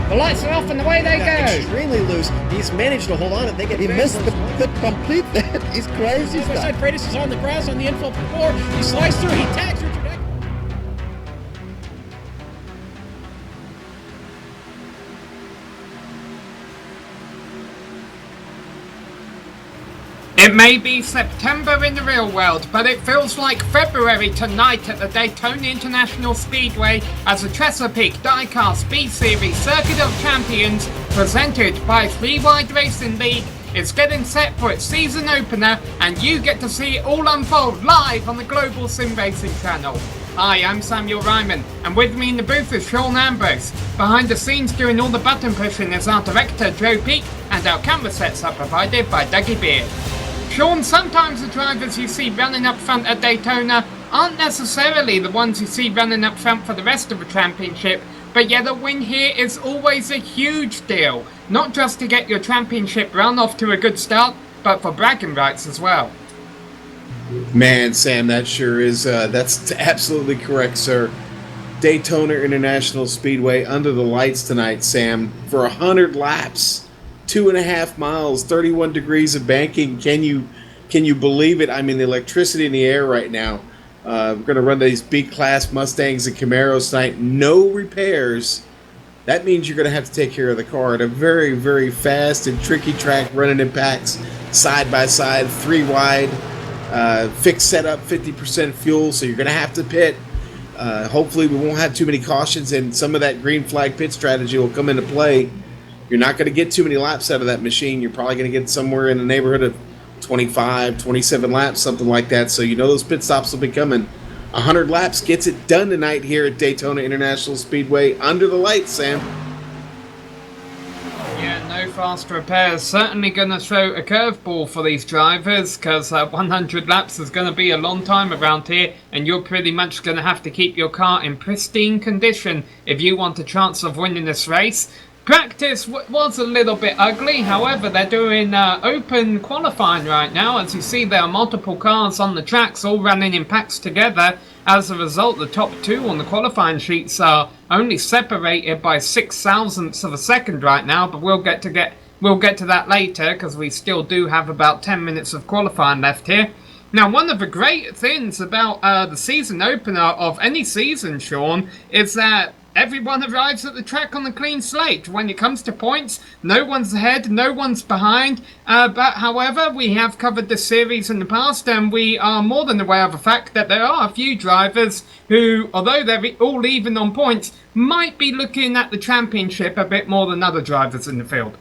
The lights are off and away they go. Extremely loose. He's managed to hold on and they get. He missed the complete. He's crazy. Westside Freitas is on the grass on the infield for 4. He slides through. He tags Richard Eck. It may be September in the real world, but it feels like February tonight at the Daytona International Speedway as the Chesapeake Diecast B-Series Circuit of Champions, presented by Three Wide Racing League, is getting set for its season opener, and you get to see it all unfold live on the Global Sim Racing channel. Hi, I'm Samuel Ryman, and with me in the booth is Sean Ambrose. Behind the scenes doing all the button pushing is our director Joe Peake, and our camera sets are provided by Dougie Beard. Sean, sometimes the drivers you see running up front at Daytona aren't necessarily the ones you see running up front for the rest of the championship, but yet a win here is always a huge deal, not just to get your championship run off to a good start, but for bragging rights as well. Man, Sam, that sure is, that's absolutely correct, sir. Daytona International Speedway under the lights tonight, Sam, for 100 laps. 2.5 miles, 31 degrees of banking. Can you believe it? I mean, the electricity in the air right now. We're going to run these B-Class Mustangs and Camaros tonight. No repairs. That means you're going to have to take care of the car at a very, very fast and tricky track, running in packs, side by side, 3 wide, fixed setup, 50% fuel, so you're going to have to pit. Hopefully we won't have too many cautions, and some of that green flag pit strategy will come into play. You're not going to get too many laps out of that machine. You're probably going to get somewhere in the neighborhood of 25, 27 laps, something like that. So you know those pit stops will be coming. 100 laps gets it done tonight here at Daytona International Speedway under the lights, Sam. Yeah, no fast repairs. Certainly going to throw a curveball for these drivers, because 100 laps is going to be a long time around here, and you're pretty much going to have to keep your car in pristine condition if you want a chance of winning this race. Practice was a little bit ugly, however they're doing open qualifying right now. As you see, there are multiple cars on the tracks all running in packs together. As a result, the top 2 on the qualifying sheets are only separated by 0.06 of a second right now, but we'll get to that later, because we still do have about 10 minutes of qualifying left here. Now, one of the great things about the season opener of any season, Sean, is that everyone arrives at the track on a clean slate. When it comes to points, no one's ahead, no one's behind. But however, we have covered this series in the past, and we are more than aware of the fact that there are a few drivers who, although they're all even on points, might be looking at the championship a bit more than other drivers in the field.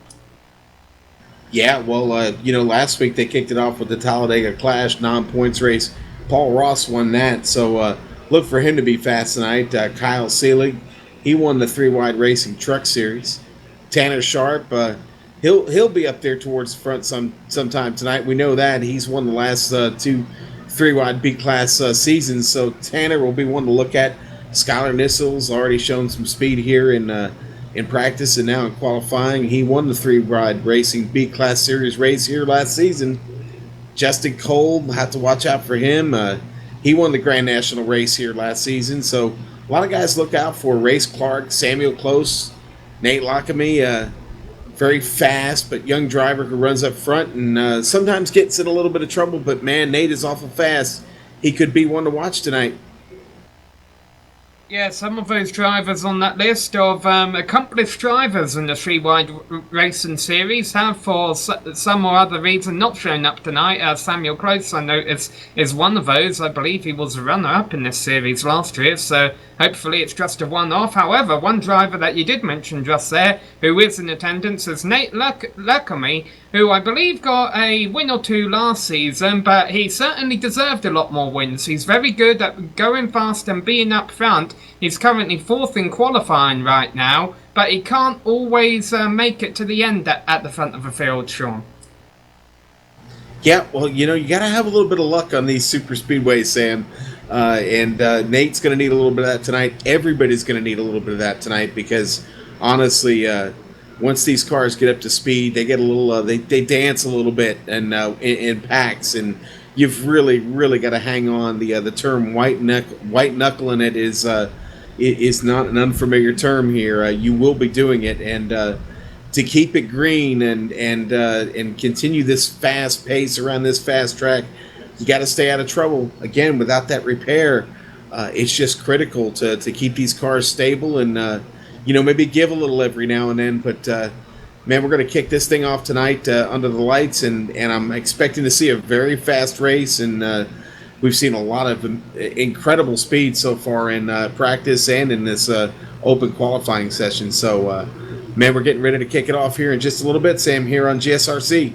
Yeah, well, last week they kicked it off with the Talladega Clash non-points race. Paul Ross won that, so look for him to be fast tonight. Kyle Seelig, he won the 3 Wide Racing Truck Series. Tanner Sharp, he'll be up there towards the front sometime tonight. We know that. He's won the last 2 3 Wide B-Class seasons, so Tanner will be one to look at. Skylar Nissel's already shown some speed here in practice and now in qualifying. He won the 3 Wide Racing B-Class Series race here last season. Justin Cole, have to watch out for him. He won the Grand National race here last season, so a lot of guys look out for. Race Clark, Samuel Close, Nate Lockamy, very fast but young driver who runs up front and sometimes gets in a little bit of trouble, but man, Nate is awful fast. He could be one to watch tonight. Yeah, some of those drivers on that list of accomplished drivers in the 3 Wide Racing Series have, for some or other reason, not shown up tonight. Samuel Close, I notice, is one of those. I believe he was a runner-up in this series last year, so hopefully it's just a one-off. However, one driver that you did mention just there, who is in attendance, is Nate Lockamy, who I believe got a win or 2 last season, but he certainly deserved a lot more wins. He's very good at going fast and being up front. He's currently 4th in qualifying right now, but he can't always make it to the end at the front of the field, Sean. Yeah, well, you got to have a little bit of luck on these super speedways, Sam. And Nate's going to need a little bit of that tonight. Everybody's going to need a little bit of that tonight because, honestly, once these cars get up to speed, they get a little, they dance a little bit and in packs, and you've really got to hang on. The term white knuckling it is is not an unfamiliar term here. You will be doing it, and to keep it green and continue this fast pace around this fast track, you got to stay out of trouble. Again, without that repair, it's just critical to keep these cars stable and maybe give a little every now and then. But man, we're going to kick this thing off tonight under the lights, and I'm expecting to see a very fast race. And we've seen a lot of incredible speed so far in practice and in this open qualifying session. So, man, we're getting ready to kick it off here in just a little bit, Sam, here on GSRC.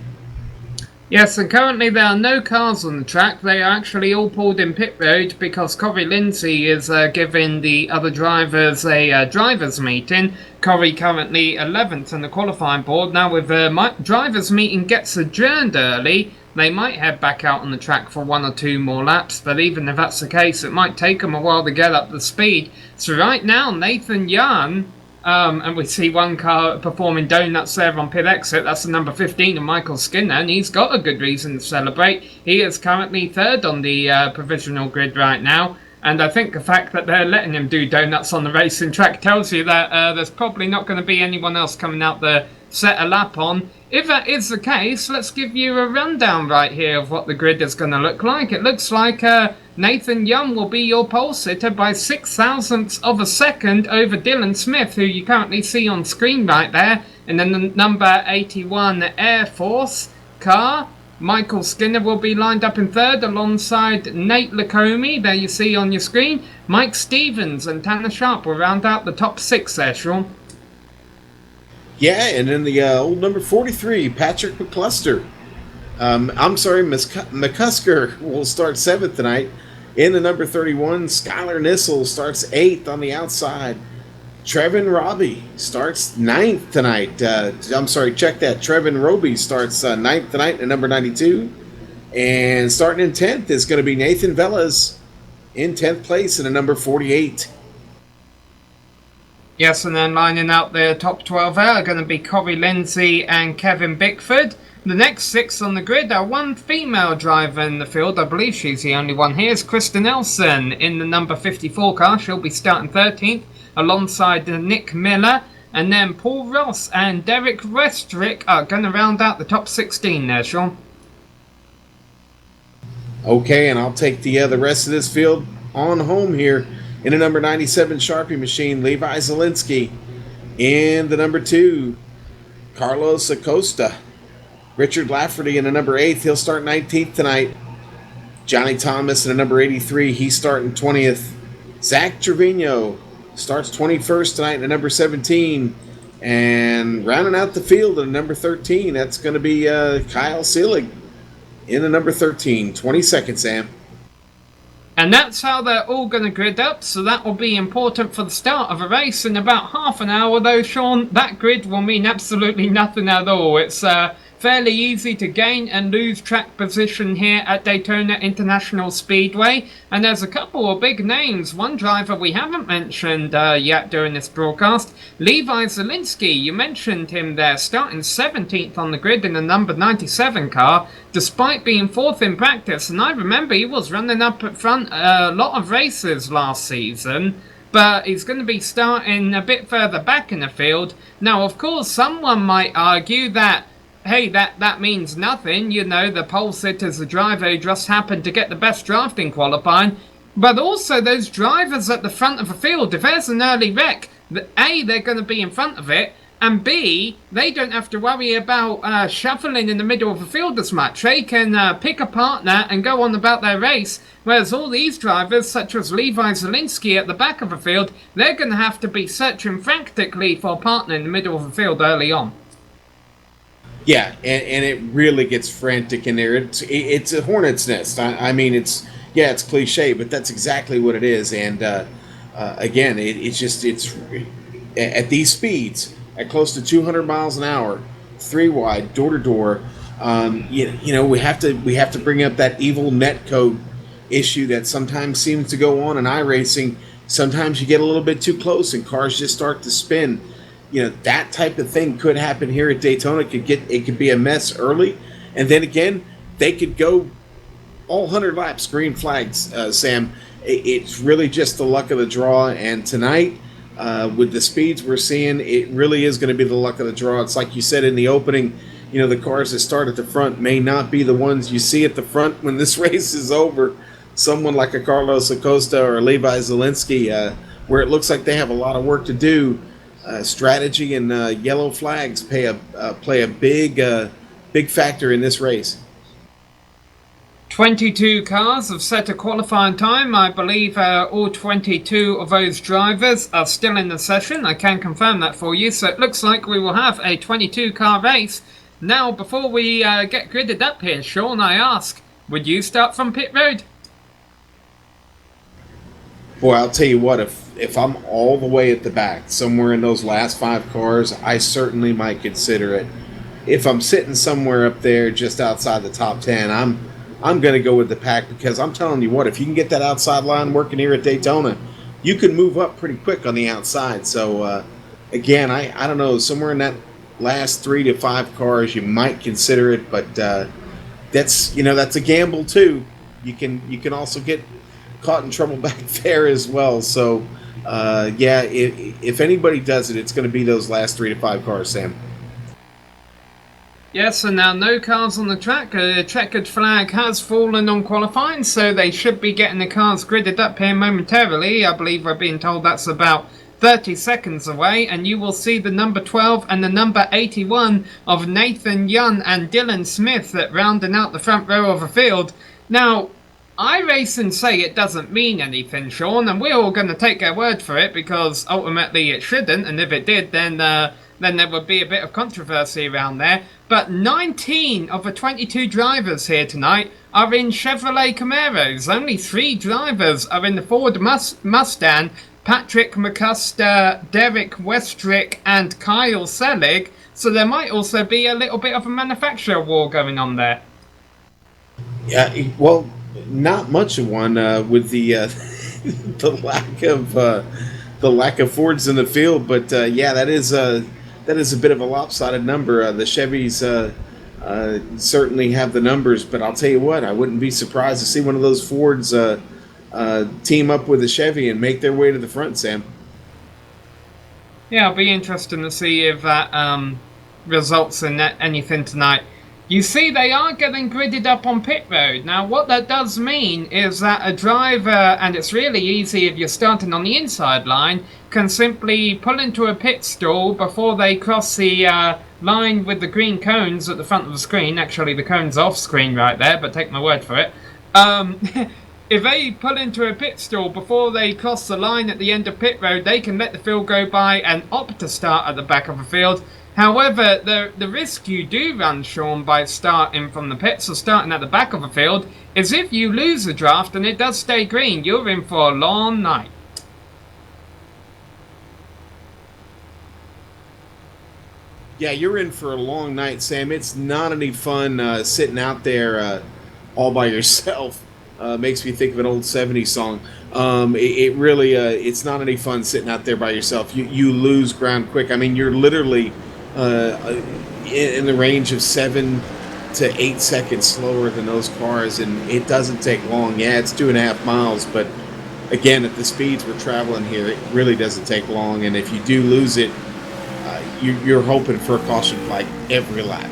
Yes, and currently there are no cars on the track. They are actually all pulled in pit road because Corey Lindsay is giving the other drivers a drivers meeting. Corey currently 11th on the qualifying board. Now with the drivers meeting gets adjourned early, they might head back out on the track for 1 or 2 more laps, but even if that's the case, it might take them a while to get up to speed. So right now, Nathan Young, and we see one car performing donuts there on pit exit. That's the number 15 of Michael Skinner, and he's got a good reason to celebrate. He is currently 3rd on the provisional grid right now, and I think the fact that they're letting him do donuts on the racing track tells you that there's probably not going to be anyone else coming out there set a lap on. If that is the case, let's give you a rundown right here of what the grid is going to look like. It looks like Nathan Young will be your pole sitter by 0.06 of a second over Dylan Smith, who you currently see on screen right there. And then the number 81 Air Force car, Michael Skinner, will be lined up in 3rd alongside Nate Lacombe. There you see on your screen. Mike Stevens and Tanner Sharp will round out the top 6 there, Sean. Yeah, and then the old number 43, Patrick McCluster. McCusker will start 7th tonight. In the number 31, Skylar Nissel starts 8th on the outside. Trevin Robbie starts 9th tonight. Check that. Trevin Roby starts 9th tonight in number 92. And starting in 10th is going to be Nathan Velez in 10th place in the number 48. Yes, and then lining out the top 12 are going to be Corey Lindsay and Kevin Bickford. The next 6 on the grid are one female driver in the field. I believe she's the only one here. Is Krista Nelson in the number 54 car. She'll be starting 13th alongside Nick Miller. And then Paul Ross and Derek Restrick are going to round out the top 16 there, Sean. Okay, and I'll take the rest of this field on home here. In the number 97 Sharpie machine, Levi Zielinski. In the number 2, Carlos Acosta. Richard Lafferty in the number 8, he'll start 19th tonight. Johnny Thomas in the number 83, he's starting 20th. Zach Trevino starts 21st tonight in the number 17. And rounding out the field in the number 13, that's going to be Kyle Seelig in the number 13. 22nd, Sam. And that's how they're all going to grid up, so that will be important for the start of a race in about half an hour, though, Sean. That grid will mean absolutely nothing at all. It's fairly easy to gain and lose track position here at Daytona International Speedway, and there's a couple of big names. One driver we haven't mentioned yet during this broadcast, Levi Zielinski. You mentioned him there, starting 17th on the grid in the number 97 car, despite being 4th in practice, and I remember he was running up at front a lot of races last season, but he's going to be starting a bit further back in the field. Now, of course, someone might argue that, hey, that means nothing. You know, the pole sitter's the driver who just happened to get the best drafting qualifying. But also, those drivers at the front of the field, if there's an early wreck, A, they're going to be in front of it, and B, they don't have to worry about shuffling in the middle of the field as much. They can pick a partner and go on about their race, whereas all these drivers, such as Levi Zielinski at the back of the field, they're going to have to be searching frantically for a partner in the middle of the field early on. Yeah, and it really gets frantic in there. It's a hornet's nest. I mean, it's cliche, but that's exactly what it is. And again, it's at these speeds, at close to 200 miles an hour, 3 wide, door to door. We have to bring up that evil net code issue that sometimes seems to go on in iRacing. Sometimes you get a little bit too close and cars just start to spin. That type of thing could happen here at Daytona. It could be a mess early, and then again, they could go all 100 laps, green flags, Sam, it's really just the luck of the draw. And tonight, with the speeds we're seeing, it really is going to be the luck of the draw. It's like you said in the opening, the cars that start at the front may not be the ones you see at the front when this race is over. Someone like a Carlos Acosta or Levi Zielinski, where it looks like they have a lot of work to do. Strategy and yellow flags play a big factor in this race. 22 cars have set a qualifying time. I believe all 22 of those drivers are still in the session. I can confirm that for you. So it looks like we will have a 22 car race. Now, before we get gridded up here, Sean, I ask, would you start from pit road? Boy, I'll tell you what, if I'm all the way at the back, somewhere in those last 5 cars, I certainly might consider it. If I'm sitting somewhere up there just outside the top 10, I'm going to go with the pack, because I'm telling you what, if you can get that outside line working here at Daytona, you can move up pretty quick on the outside. So, again, I don't know, somewhere in that last 3 to 5 cars, you might consider it, but that's a gamble too. You can also get caught in trouble back there as well. So, yeah, if anybody does it, it's going to be those last 3 to 5 cars, Sam. Yes, and now no cars on the track. A checkered flag has fallen on qualifying, so they should be getting the cars gridded up here momentarily. I believe we're being told that's about 30 seconds away, and you will see the number 12 and the number 81 of Nathan Young and Dylan Smith that rounding out the front row of the field. Now, I race and say it doesn't mean anything, Sean, and we're all going to take their word for it, because ultimately it shouldn't, and if it did, then there would be a bit of controversy around there. But 19 of the 22 drivers here tonight are in Chevrolet Camaros. Only 3 drivers are in the Ford Mustang: Patrick McCusker, Derek Westrick, and Kyle Selig. So there might also be a little bit of a manufacturer war going on there. Yeah, well, not much of one with the the lack of Fords in the field, but yeah, that is a bit of a lopsided number. The Chevys certainly have the numbers, but I'll tell you what, I wouldn't be surprised to see one of those Fords team up with a Chevy and make their way to the front, Sam. Yeah, it'll be interesting to see if that results in anything tonight. You see, they are getting gridded up on pit road. Now, what that does mean is that a driver, and it's really easy if you're starting on the inside line, can simply pull into a pit stall before they cross the line with the green cones at the front of the screen. Actually, the cone's off screen right there, but take my word for it. If they pull into a pit stall before they cross the line at the end of pit road, they can let the field go by and opt to start at the back of the field. However, the risk you do run, Sean, by starting from the pits or starting at the back of the field is if you lose the draft and it does stay green, you're in for a long night. Yeah, you're in for a long night, Sam. It's not any fun sitting out there all by yourself. Makes me think of an old 70s song. It really, it's not any fun sitting out there by yourself. You lose ground quick. I mean, you're literally in the range of 7 to 8 seconds slower than those cars, and it doesn't take long. Yeah, it's 2.5 miles, but again, at the speeds we're traveling here, it really doesn't take long. And if you do lose it, you're hoping for a caution flag every lap.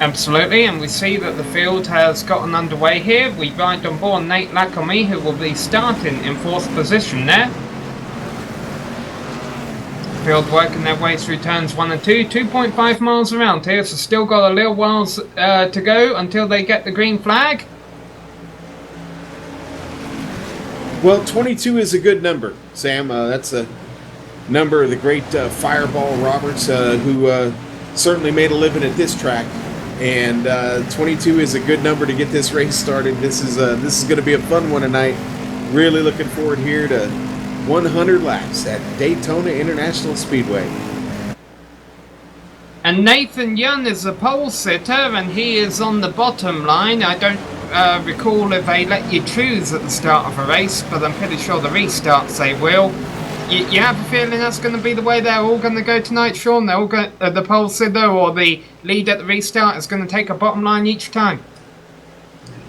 Absolutely, and we see that the field has gotten underway here. We ride on board Nate Lacombe, who will be starting in 4th position there. Field working their way through turns 1 and 2, 2.5 miles around here, so still got a little while to go until they get the green flag. Well, 22 is a good number, Sam. That's a number of the great Fireball Roberts, who certainly made a living at this track. And 22 is a good number to get this race started. This is going to be a fun one tonight. Really looking forward here to 100 laps at Daytona International Speedway. And Nathan Young is the pole sitter, and he is on the bottom line. I don't recall if they let you choose at the start of a race, but I'm pretty sure the restarts they will. You have a feeling that's going to be the way they're all going to go tonight, Sean? They're all going, the pole sitter or the lead at the restart is going to take a bottom line each time?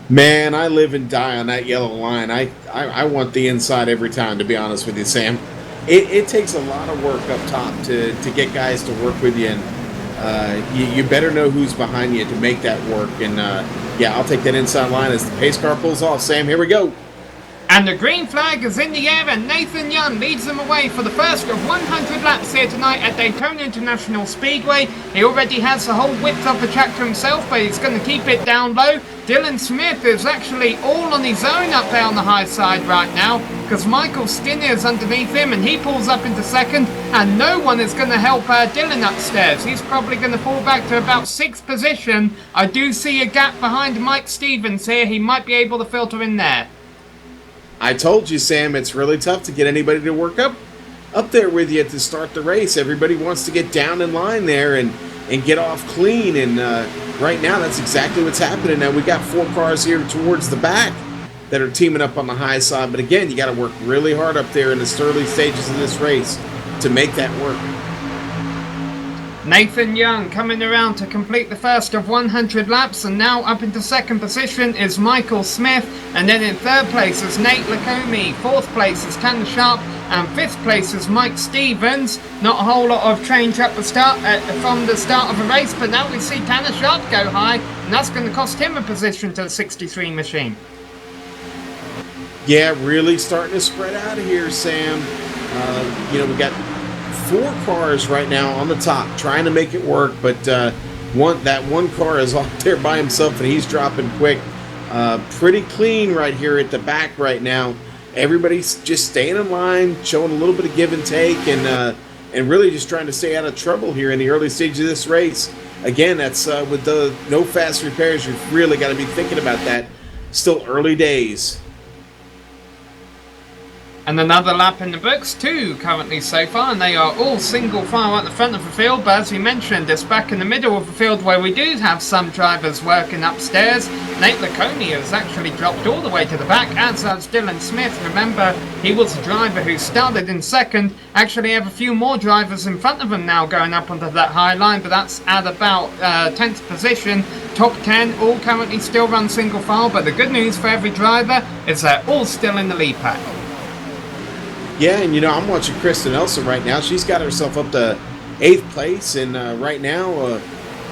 Man, I live and die on that yellow line. I want the inside every time, to be honest with you, Sam. It takes a lot of work up top to get guys to work with you, and you better know who's behind you to make that work. And yeah, I'll take that inside line as the pace car pulls off. Sam, here we go. And the green flag is in the air, and Nathan Young leads them away for the first of 100 laps here tonight at Daytona International Speedway. He already has the whole width of the track to himself, but he's going to keep it down low. Dylan Smith is actually all on his own up there on the high side right now, because Michael Skinner is underneath him, and he pulls up into second, and no one is going to help Dylan upstairs. He's probably going to fall back to about 6th position. I do see a gap behind Mike Stevens here. He might be able to filter in there. I told you, Sam, it's really tough to get anybody to work up there with you to start the race. Everybody wants to get down in line there and get off clean, and right now that's exactly what's happening. Now we got 4 cars here towards the back that are teaming up on the high side, but again, you got to work really hard up there in the early stages of this race to make that work. Nathan Young coming around to complete the first of 100 laps, and now up into 2nd position is Michael Smith, and then in 3rd place is Nate Lacombe, 4th place is Tanner Sharp, and 5th place is Mike Stevens. Not a whole lot of change up the start from the start of the race, but now we see Tanner Sharp go high, and that's going to cost him a position to the 63 machine. Yeah, really starting to spread out of here, Sam. We got 4 cars right now on the top trying to make it work, but that one car is out there by himself, and he's dropping quick. Pretty clean right here at the back right now. Everybody's just staying in line, showing a little bit of give and take, and really just trying to stay out of trouble here in the early stage of this race. Again, that's with the no fast repairs. You've really got to be thinking about that. Still early days. And another lap in the books, 2 currently so far, and they are all single file at the front of the field. But as we mentioned, it's back in the middle of the field where we do have some drivers working upstairs. Nate Lacombe has actually dropped all the way to the back, as has Dylan Smith. Remember, he was a driver who started in 2nd. Actually have a few more drivers in front of him now going up onto that high line, but that's at about 10th position. Top 10 all currently still run single file, but the good news for every driver is they're all still in the lead pack. Yeah, and I'm watching Krista Nelson right now. She's got herself up to 8th place, and right now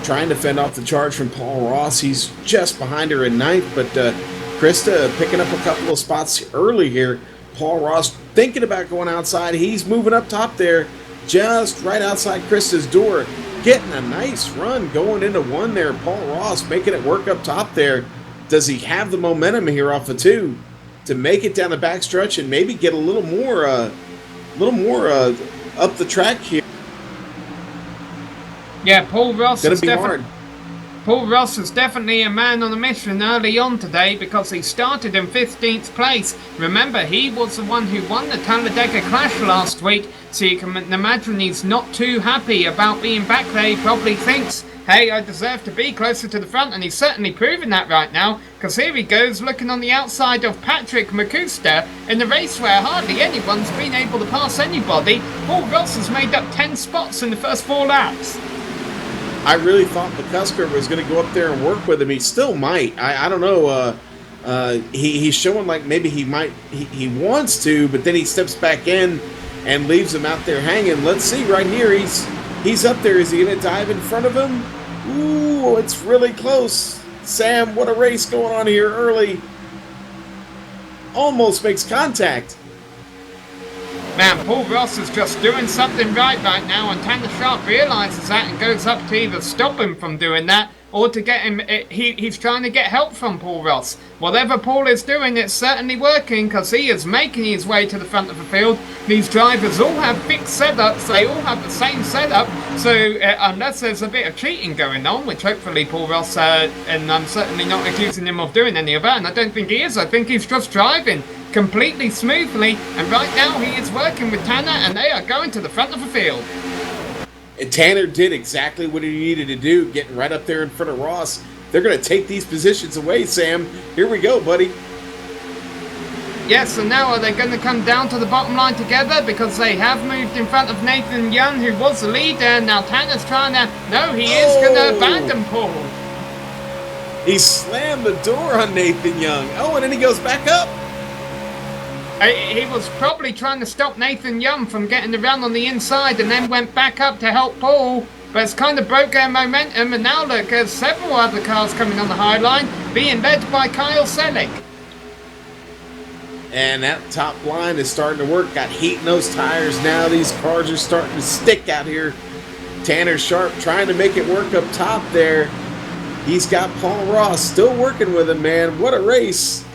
trying to fend off the charge from Paul Ross. He's just behind her in 9th, but Krista picking up a couple of spots early here. Paul Ross thinking about going outside. He's moving up top there, just right outside Krista's door. Getting a nice run going into 1 there. Paul Ross making it work up top there. Does he have the momentum here off of 2? To make it down the backstretch and maybe get a little more up the track here? Yeah, Paul Ross is hard. Paul Ross is definitely a man on a mission early on today, because he started in 15th place. Remember, he was the one who won the Talladega Clash last week, so you can imagine he's not too happy about being back there. He probably thinks, hey, I deserve to be closer to the front, and he's certainly proving that right now, because here he goes looking on the outside of Patrick McCusker in the race where hardly anyone's been able to pass anybody. Paul Ross has made up 10 spots in the first 4 laps. I really thought McCusker was going to go up there and work with him. He still might. I don't know. He's showing like maybe he wants to, but then he steps back in and leaves him out there hanging. Let's see right here. He's up there. Is he going to dive in front of him? Ooh, it's really close. Sam, what a race going on here early. Almost makes contact. Man, Paul Ross is just doing something right now, and Tanner Sharp realises that and goes up to either stop him from doing that or to get him. He's trying to get help from Paul Ross. Whatever Paul is doing, it's certainly working, because he is making his way to the front of the field. These drivers all have fixed setups. They all have the same setup. So unless there's a bit of cheating going on, which hopefully Paul Ross, and I'm certainly not accusing him of doing any of that, and I don't think he is. I think he's just driving completely smoothly, and right now he is working with Tanner, and they are going to the front of the field. And Tanner did exactly what he needed to do, getting right up there in front of Ross. They're going to take these positions away, Sam. Here we go, buddy. Yes, and now are they going to come down to the bottom line together? Because they have moved in front of Nathan Young, who was the leader. Now Tanner's trying to... No, he is going to abandon Paul. He slammed the door on Nathan Young. Oh, and then he goes back up. He was probably trying to stop Nathan Young from getting around on the inside and then went back up to help Paul. But it's kind of broke their momentum, and now look, there's several other cars coming on the high line, being led by Kyle Selig. And that top line is starting to work. Got heat in those tires now. These cars are starting to stick out here. Tanner Sharp trying to make it work up top there. He's got Paul Ross still working with him, man. What a race.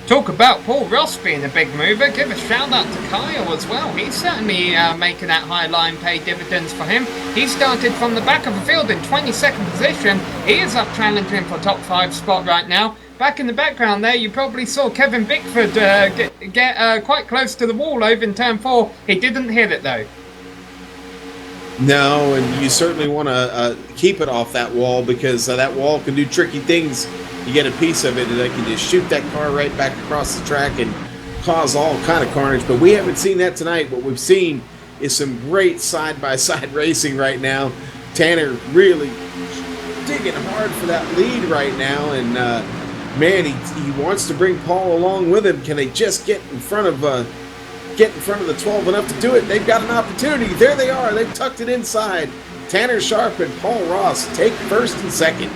Talk about Paul Ross being a big mover. Give a shout out to Kyle as well. He's certainly making that high line pay dividends for him. He started from the back of the field in 22nd position. He is up challenging for top 5 spot right now. Back in the background there, you probably saw Kevin Bickford get quite close to the wall over in turn 4. He didn't hit it though. No, and you certainly want to keep it off that wall, because that wall can do tricky things. You get a piece of it and they can just shoot that car right back across the track and cause all kind of carnage. But we haven't seen that tonight. What we've seen is some great side-by-side racing right now. Tanner really digging hard for that lead right now, and man, he wants to bring Paul along with him. Can they just get in front of the 12 enough to do it? They've got an opportunity. There they are. They've tucked it inside. Tanner Sharp and Paul Ross take first and second.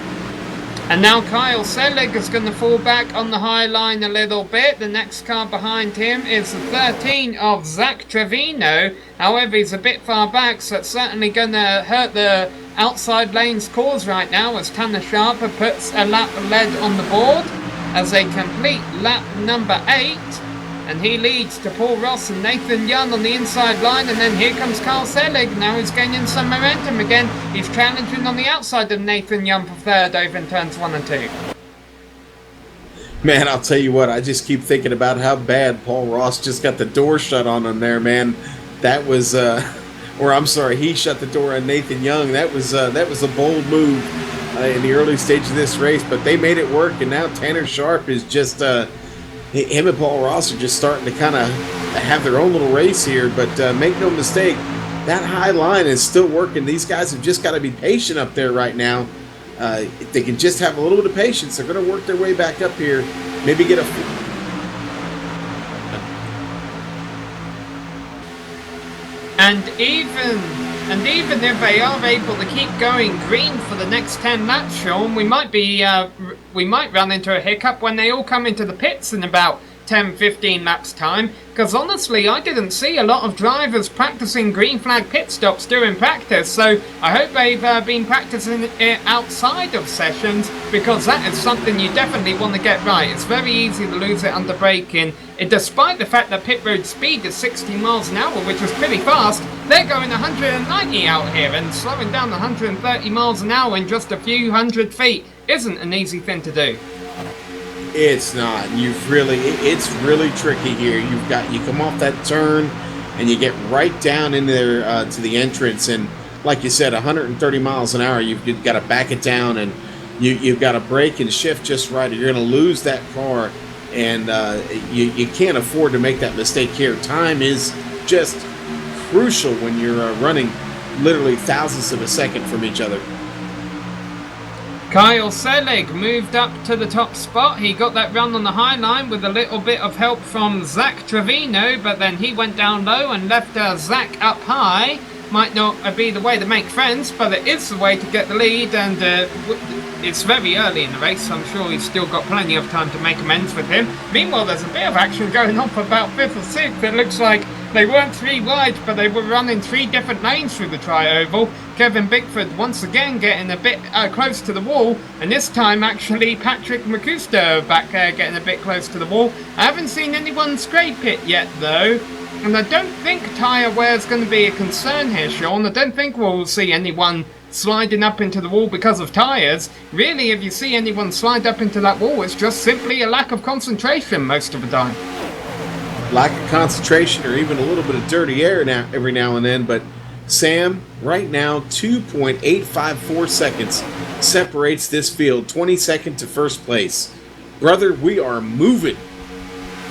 And now Kyle Selig is going to fall back on the high line a little bit. The next car behind him is the 13 of Zach Trevino. However, he's a bit far back, so it's certainly going to hurt the outside lane's cause right now, as Tanner Sharp puts a lap lead on the board as they complete lap number 8. And he leads to Paul Ross and Nathan Young on the inside line, and then here comes Kyle Selig. Now he's gaining some momentum again. He's challenging on the outside of Nathan Young for third over in turns 1 and 2. Man, I'll tell you what, I just keep thinking about how bad Paul Ross just got the door shut on him there, man. That was, he shut the door on Nathan Young. That was a bold move in the early stage of this race, but they made it work, and now Tanner Sharp is just... him and Paul Ross are just starting to kind of have their own little race here, but make no mistake, that high line is still working. These guys have just got to be patient up there right now. If they can just have a little bit of patience, they're going to work their way back up here, maybe get a... And even if they are able to keep going green for the next 10 laps, Sean, we might run into a hiccup when they all come into the pits in about 10-15 laps time, because honestly I didn't see a lot of drivers practicing green flag pit stops during practice, so I hope they've been practicing it outside of sessions, because that is something you definitely want to get right. It's very easy to lose it under braking, and despite the fact that pit road speed is 60 miles an hour, which is pretty fast, they're going 190 out here, and slowing down 130 miles an hour in just a few hundred feet isn't an easy thing to do. It's not. It's really tricky here. You come off that turn and you get right down in there to the entrance, and like you said, 130 miles an hour, you've got to back it down, and you've got to brake and shift just right, or you're going to lose that car, and you can't afford to make that mistake here. Time is just crucial when you're running literally thousandths of a second from each other. Kyle Selig moved up to the top spot. He got that run on the high line with a little bit of help from Zach Trevino, but then he went down low and left Zach up high. Might not be the way to make friends, but it is the way to get the lead, and it's very early in the race, so I'm sure he's still got plenty of time to make amends with him. Meanwhile, there's a bit of action going on for about 5th or 6th. It looks like they weren't 3 wide, but they were running 3 different lanes through the tri-oval. Kevin Bickford once again getting a bit close to the wall, and this time actually Patrick McCuster back getting a bit close to the wall. I haven't seen anyone scrape it yet though, and I don't think tyre wear is going to be a concern here, Sean. I don't think we'll see anyone sliding up into the wall because of tyres. Really, if you see anyone slide up into that wall, it's just simply a lack of concentration most of the time. Lack of concentration, or even a little bit of dirty air every now and then. But Sam, right now 2.854 seconds separates this field, 22nd to first place. Brother, we are moving.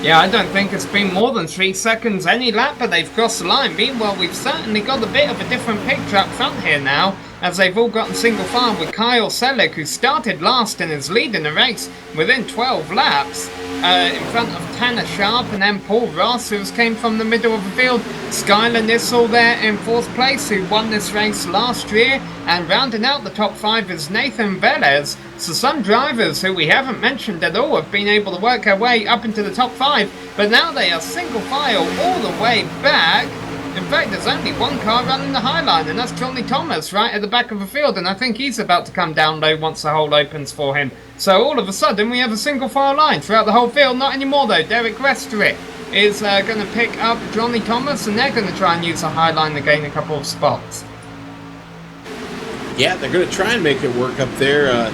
Yeah, I don't think it's been more than 3 seconds any lap, but they've crossed the line. Meanwhile, we've certainly got a bit of a different picture up front here now. as they've all gotten single file, with Kyle Selig, who started last and is leading the race within 12 laps, in front of Tanner Sharp, and then Paul Ross, who came from the middle of the field. Skylar Nissel there in 4th place, who won this race last year, and rounding out the top 5 is Nathan Velez. So some drivers who we haven't mentioned at all have been able to work their way up into the top 5, but now they are single file all the way back. In fact, there's only one car running the high line, and that's Johnny Thomas right at the back of the field, and I think he's about to come down low once the hole opens for him. So all of a sudden we have a single file line throughout the whole field. Not anymore though. Derek Resterick is going to pick up Johnny Thomas, and they're going to try and use the high line to gain a couple of spots. Yeah, they're going to try and make it work up there.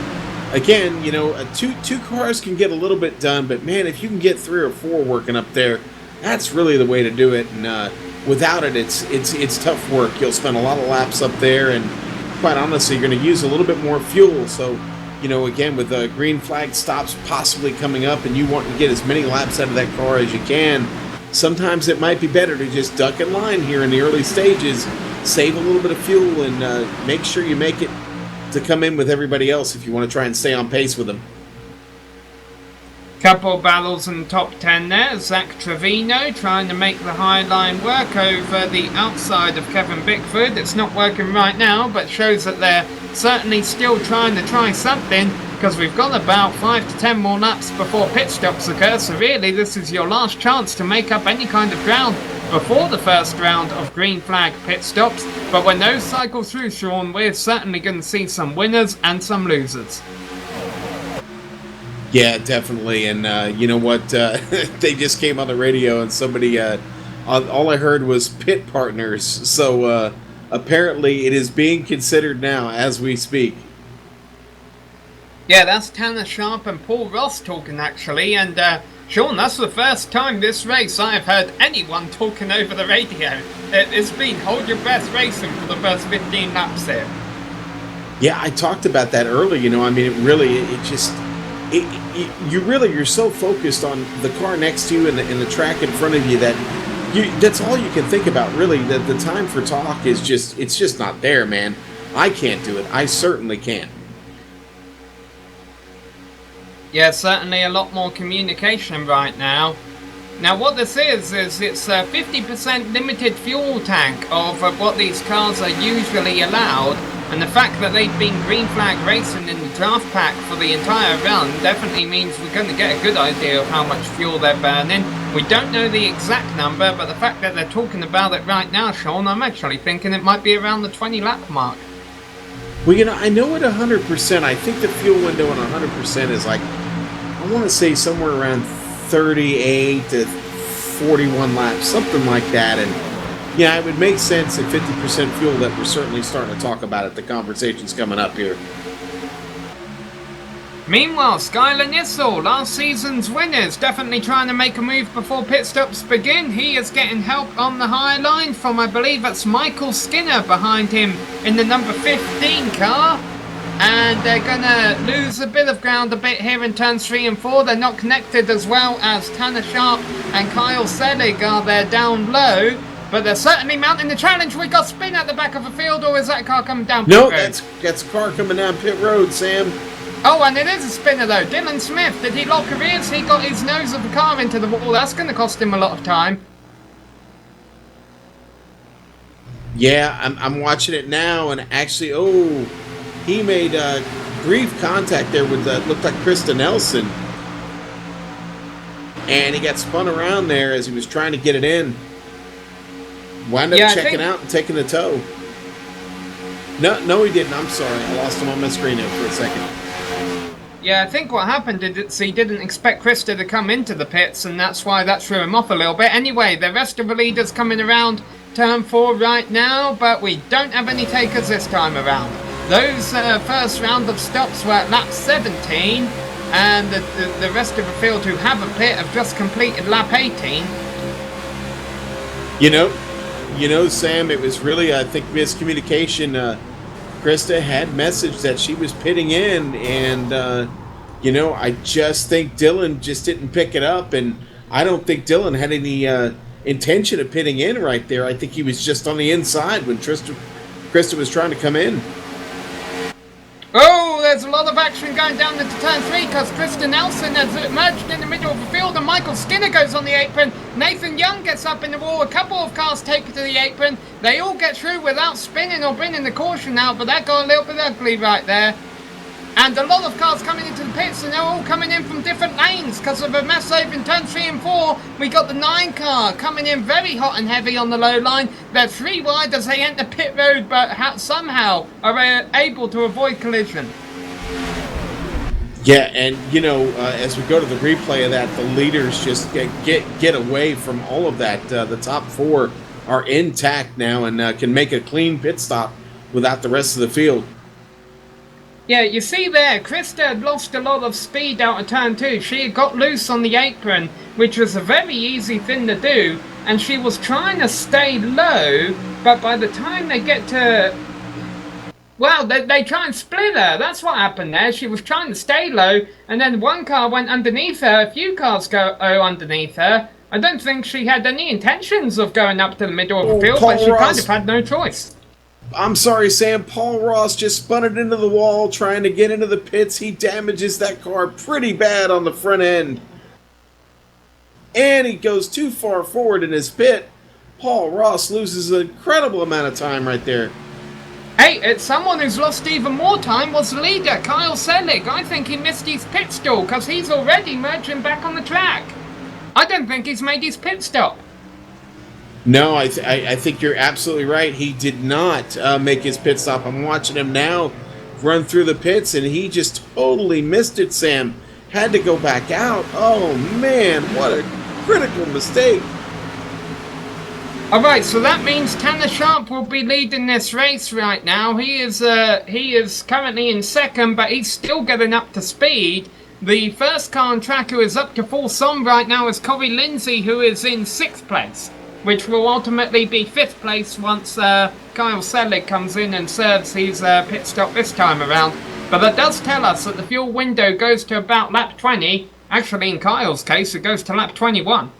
Again, you know, two cars can get a little bit done, but man, if you can get 3 or 4 working up there, that's really the way to do it. And without it, it's tough work. You'll spend a lot of laps up there, and quite honestly, you're going to use a little bit more fuel. So, you know, again, with the green flag stops possibly coming up, and you want to get as many laps out of that car as you can, sometimes it might be better to just duck in line here in the early stages, save a little bit of fuel, and make sure you make it to come in with everybody else if you want to try and stay on pace with them. Couple of battles in the top 10 there. Zach Trevino trying to make the high line work over the outside of Kevin Bickford. It's not working right now, but shows that they're certainly still trying to try something, because we've got about 5 to 10 more laps before pit stops occur. So really, this is your last chance to make up any kind of ground before the first round of green flag pit stops. But when those cycle through, Sean, we're certainly going to see some winners and some losers. Yeah, definitely. And you know what? They just came on the radio, and somebody, all I heard was pit partners. So apparently it is being considered now as we speak. Yeah, that's Tanner Sharp and Paul Ross talking, actually. And Sean, that's the first time this race I have heard anyone talking over the radio. It's been hold your breath racing for the first 15 laps here. Yeah, I talked about that earlier. You know, I mean, you're so focused on the car next to you and the track in front of you that that's all you can think about, really. The time for talk is just not there, man. I can't do it. I certainly can't. Yeah, certainly a lot more communication right now. Now what this is it's a 50% limited fuel tank of what these cars are usually allowed, and the fact that they've been green flag racing in the draft pack for the entire run definitely means we're going to get a good idea of how much fuel they're burning. We don't know the exact number, but the fact that they're talking about it right now, Sean, I'm actually thinking it might be around the 20 lap mark. Well, you know, I know at 100%, I think the fuel window on 100% is like, I want to say somewhere around 38 to 41 laps, something like that. And yeah, it would make sense at 50% fuel that we're certainly starting to talk about it. The conversation's coming up here. Meanwhile, Skylar Nissel, last season's winner, is definitely trying to make a move before pit stops begin. He is getting help on the high line from, I believe that's Michael Skinner behind him in the number 15 car. And they're going to lose a bit of ground a bit here in turns 3 and 4. They're not connected as well as Tanner Sharp and Kyle Selig are there down low. But they're certainly mounting the challenge. We got spin at the back of the field, or is that car coming down pit road? No, that's a car coming down pit road, Sam. Oh, and it is a spinner though. Dylan Smith, did he lock her ears? He got his nose of the car into the wall. That's going to cost him a lot of time. Yeah, I'm watching it now, and actually, he made brief contact there with looked like Krista Nelson, and he got spun around there as he was trying to get it in. Wound up checking out and taking the tow. No, he didn't. I'm sorry, I lost him on my screen there for a second. Yeah, I think what happened is he didn't expect Krista to come into the pits, and that's why that threw him off a little bit. Anyway, the rest of the leaders coming around turn 4 right now, but we don't have any takers this time around. Those first round of stops were at lap 17, and the rest of the field who have a pit have just completed lap 18. You know, Sam, it was really, I think, miscommunication. Krista had messaged that she was pitting in, and, I just think Dylan just didn't pick it up, and I don't think Dylan had any intention of pitting in right there. I think he was just on the inside when Krista was trying to come in. there's a lot of action going down into turn 3 because Kristen Nelson has emerged in the middle of the field and Michael Skinner goes on the apron. Nathan Young gets up in the wall. A couple of cars take it to the apron. They all get through without spinning or bringing the caution out, but that got a little bit ugly right there. And a lot of cars coming into the pits, and they're all coming in from different lanes because of a mess over in turn 3 and 4. We got the 9 car coming in very hot and heavy on the low line. They're 3 wide as they enter pit road, but somehow are able to avoid collision. Yeah, and you know, as we go to the replay of that, the leaders just get away from all of that. The top 4 are intact now and can make a clean pit stop without the rest of the field. Yeah, you see there, Krista had lost a lot of speed out of turn 2. She had got loose on the apron, which was a very easy thing to do, and she was trying to stay low, but by the time they get to... Well, they try and split her. That's what happened there. She was trying to stay low, and then one car went underneath her. A few cars go underneath her. I don't think she had any intentions of going up to the middle of the field, but she kind of had no choice. I'm sorry, Sam. Paul Ross just spun it into the wall trying to get into the pits. He damages that car pretty bad on the front end. And he goes too far forward in his pit. Paul Ross loses an incredible amount of time right there. Hey, it's someone who's lost even more time was the leader, Kyle Selig. I think he missed his pit stall because he's already merging back on the track. I don't think he's made his pit stop. No, I think you're absolutely right. He did not make his pit stop. I'm watching him now run through the pits, and he just totally missed it, Sam. Had to go back out. Oh, man, what a critical mistake. All right, so that means Tanner Sharp will be leading this race right now. He is currently in second, but he's still getting up to speed. The first car on track who is up to full sum right now is Corey Lindsay, who is in 6th place, which will ultimately be 5th place once Kyle Selig comes in and serves his pit stop this time around. But that does tell us that the fuel window goes to about lap 20. Actually, in Kyle's case, it goes to lap 21.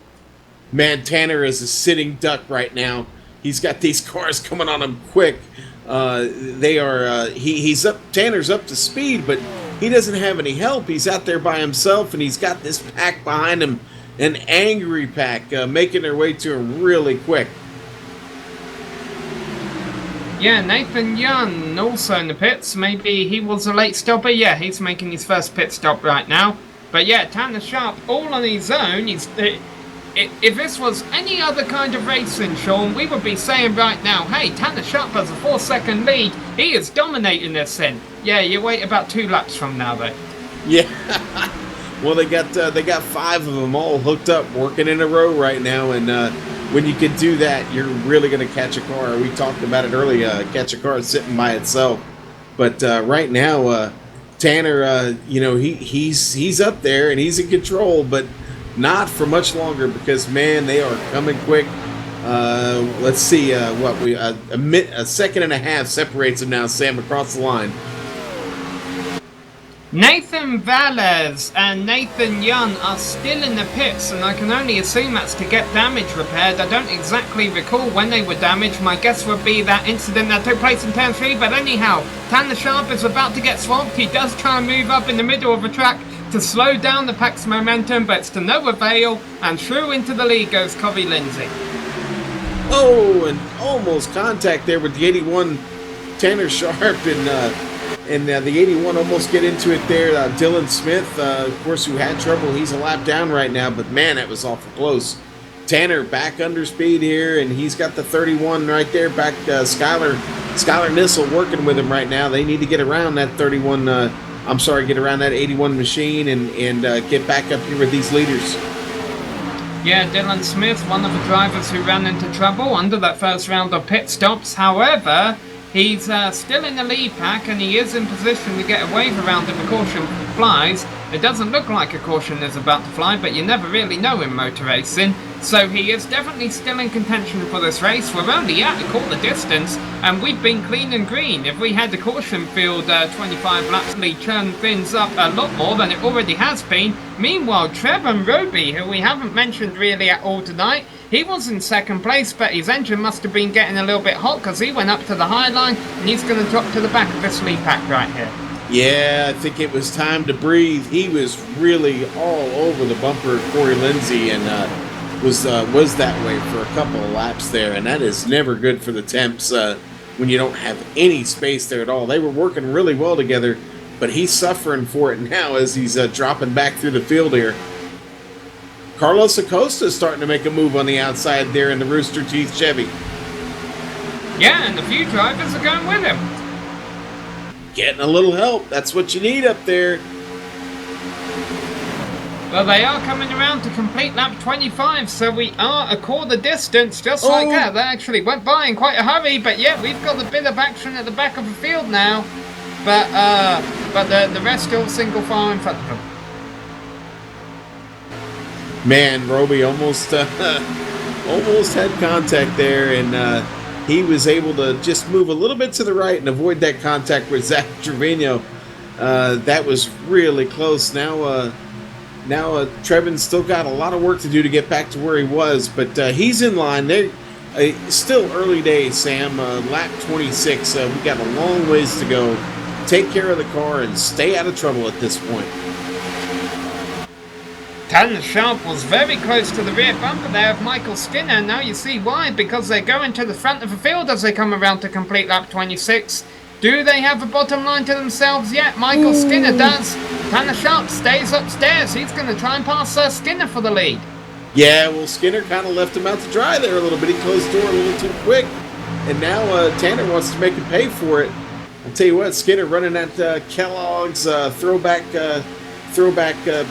Man, Tanner is a sitting duck right now. He's got these cars coming on him quick. He's up. Tanner's up to speed, but he doesn't have any help. He's out there by himself, and he's got this pack behind him, an angry pack, making their way to him really quick. Yeah, Nathan Young also in the pits. Maybe he was a late stopper. Yeah, he's making his first pit stop right now. But yeah, Tanner Sharp all on his own. If this was any other kind of racing, Sean, we would be saying right now, hey, Tanner Sharp has a 4-second lead. He is dominating this thing. Yeah, you wait about 2 laps from now, though. Yeah. Well, they got 5 of them all hooked up, working in a row right now, and when you can do that, you're really going to catch a car. We talked about it earlier, catch a car sitting by itself. But right now, Tanner, he's up there and he's in control, but not for much longer because, man, they are coming quick. Let's see a second and a half separates them now, Sam, across the line. Nathan Valles and Nathan Young are still in the pits, and I can only assume that's to get damage repaired. I don't exactly recall when they were damaged. My guess would be that incident that took place in turn 3, but anyhow, Tanner Sharp is about to get swamped. He does try and move up in the middle of the track to slow down the pack's momentum, but it's to no avail, and through into the lead goes Corey Lindsay. Oh, and almost contact there with the 81 Tanner Sharp, and the 81 almost get into it there. Dylan Smith, of course, who had trouble. He's a lap down right now, but man, that was awful close. Tanner back under speed here, and he's got the 31 right there. Back Skylar Nissel working with him right now. They need to get around that 31. Get around that 81 machine and get back up here with these leaders. Yeah, Dylan Smith, one of the drivers who ran into trouble under that first round of pit stops. However, he's still in the lead pack, and he is in position to get a wave around if a caution flies. It doesn't look like a caution is about to fly, but you never really know in motor racing. So he is definitely still in contention for this race. We're only at a quarter distance, and we've been clean and green. If we had the caution field 25 laps, we churn things up a lot more than it already has been. Meanwhile, Trevor Roby, who we haven't mentioned really at all tonight, he was in second place, but his engine must have been getting a little bit hot because he went up to the high line, and he's going to drop to the back of this lead pack right here. Yeah, I think it was time to breathe. He was really all over the bumper of Corey Lindsey and was that way for a couple of laps there, and that is never good for the temps when you don't have any space there at all. They were working really well together, but he's suffering for it now as he's dropping back through the field here. Carlos Acosta is starting to make a move on the outside there in the Rooster Teeth Chevy. Yeah, and a few drivers are going with him. Getting a little help. That's what you need up there. Well, they are coming around to complete lap 25, so we are a quarter distance, just like that. They actually went by in quite a hurry, but yeah, we've got a bit of action at the back of the field now. But the rest all single file in front of them. Man, Roby almost almost had contact there, and he was able to just move a little bit to the right and avoid that contact with Zach Trevino. That was really close. Now Trevin's still got a lot of work to do to get back to where he was, but he's in line. They're still early days, Sam. Lap 26. We got a long ways to go. Take care of the car and stay out of trouble at this point. Tanner Sharp was very close to the rear bumper there of Michael Skinner. Now you see why, because they're going to the front of the field as they come around to complete lap 26. Do they have a bottom line to themselves yet? Michael Skinner does. Tanner Sharp stays upstairs. He's going to try and pass Skinner for the lead. Yeah, well, Skinner kind of left him out to dry there a little bit. He closed the door a little too quick. And now Tanner wants to make him pay for it. I'll tell you what, Skinner running that Kellogg's throwback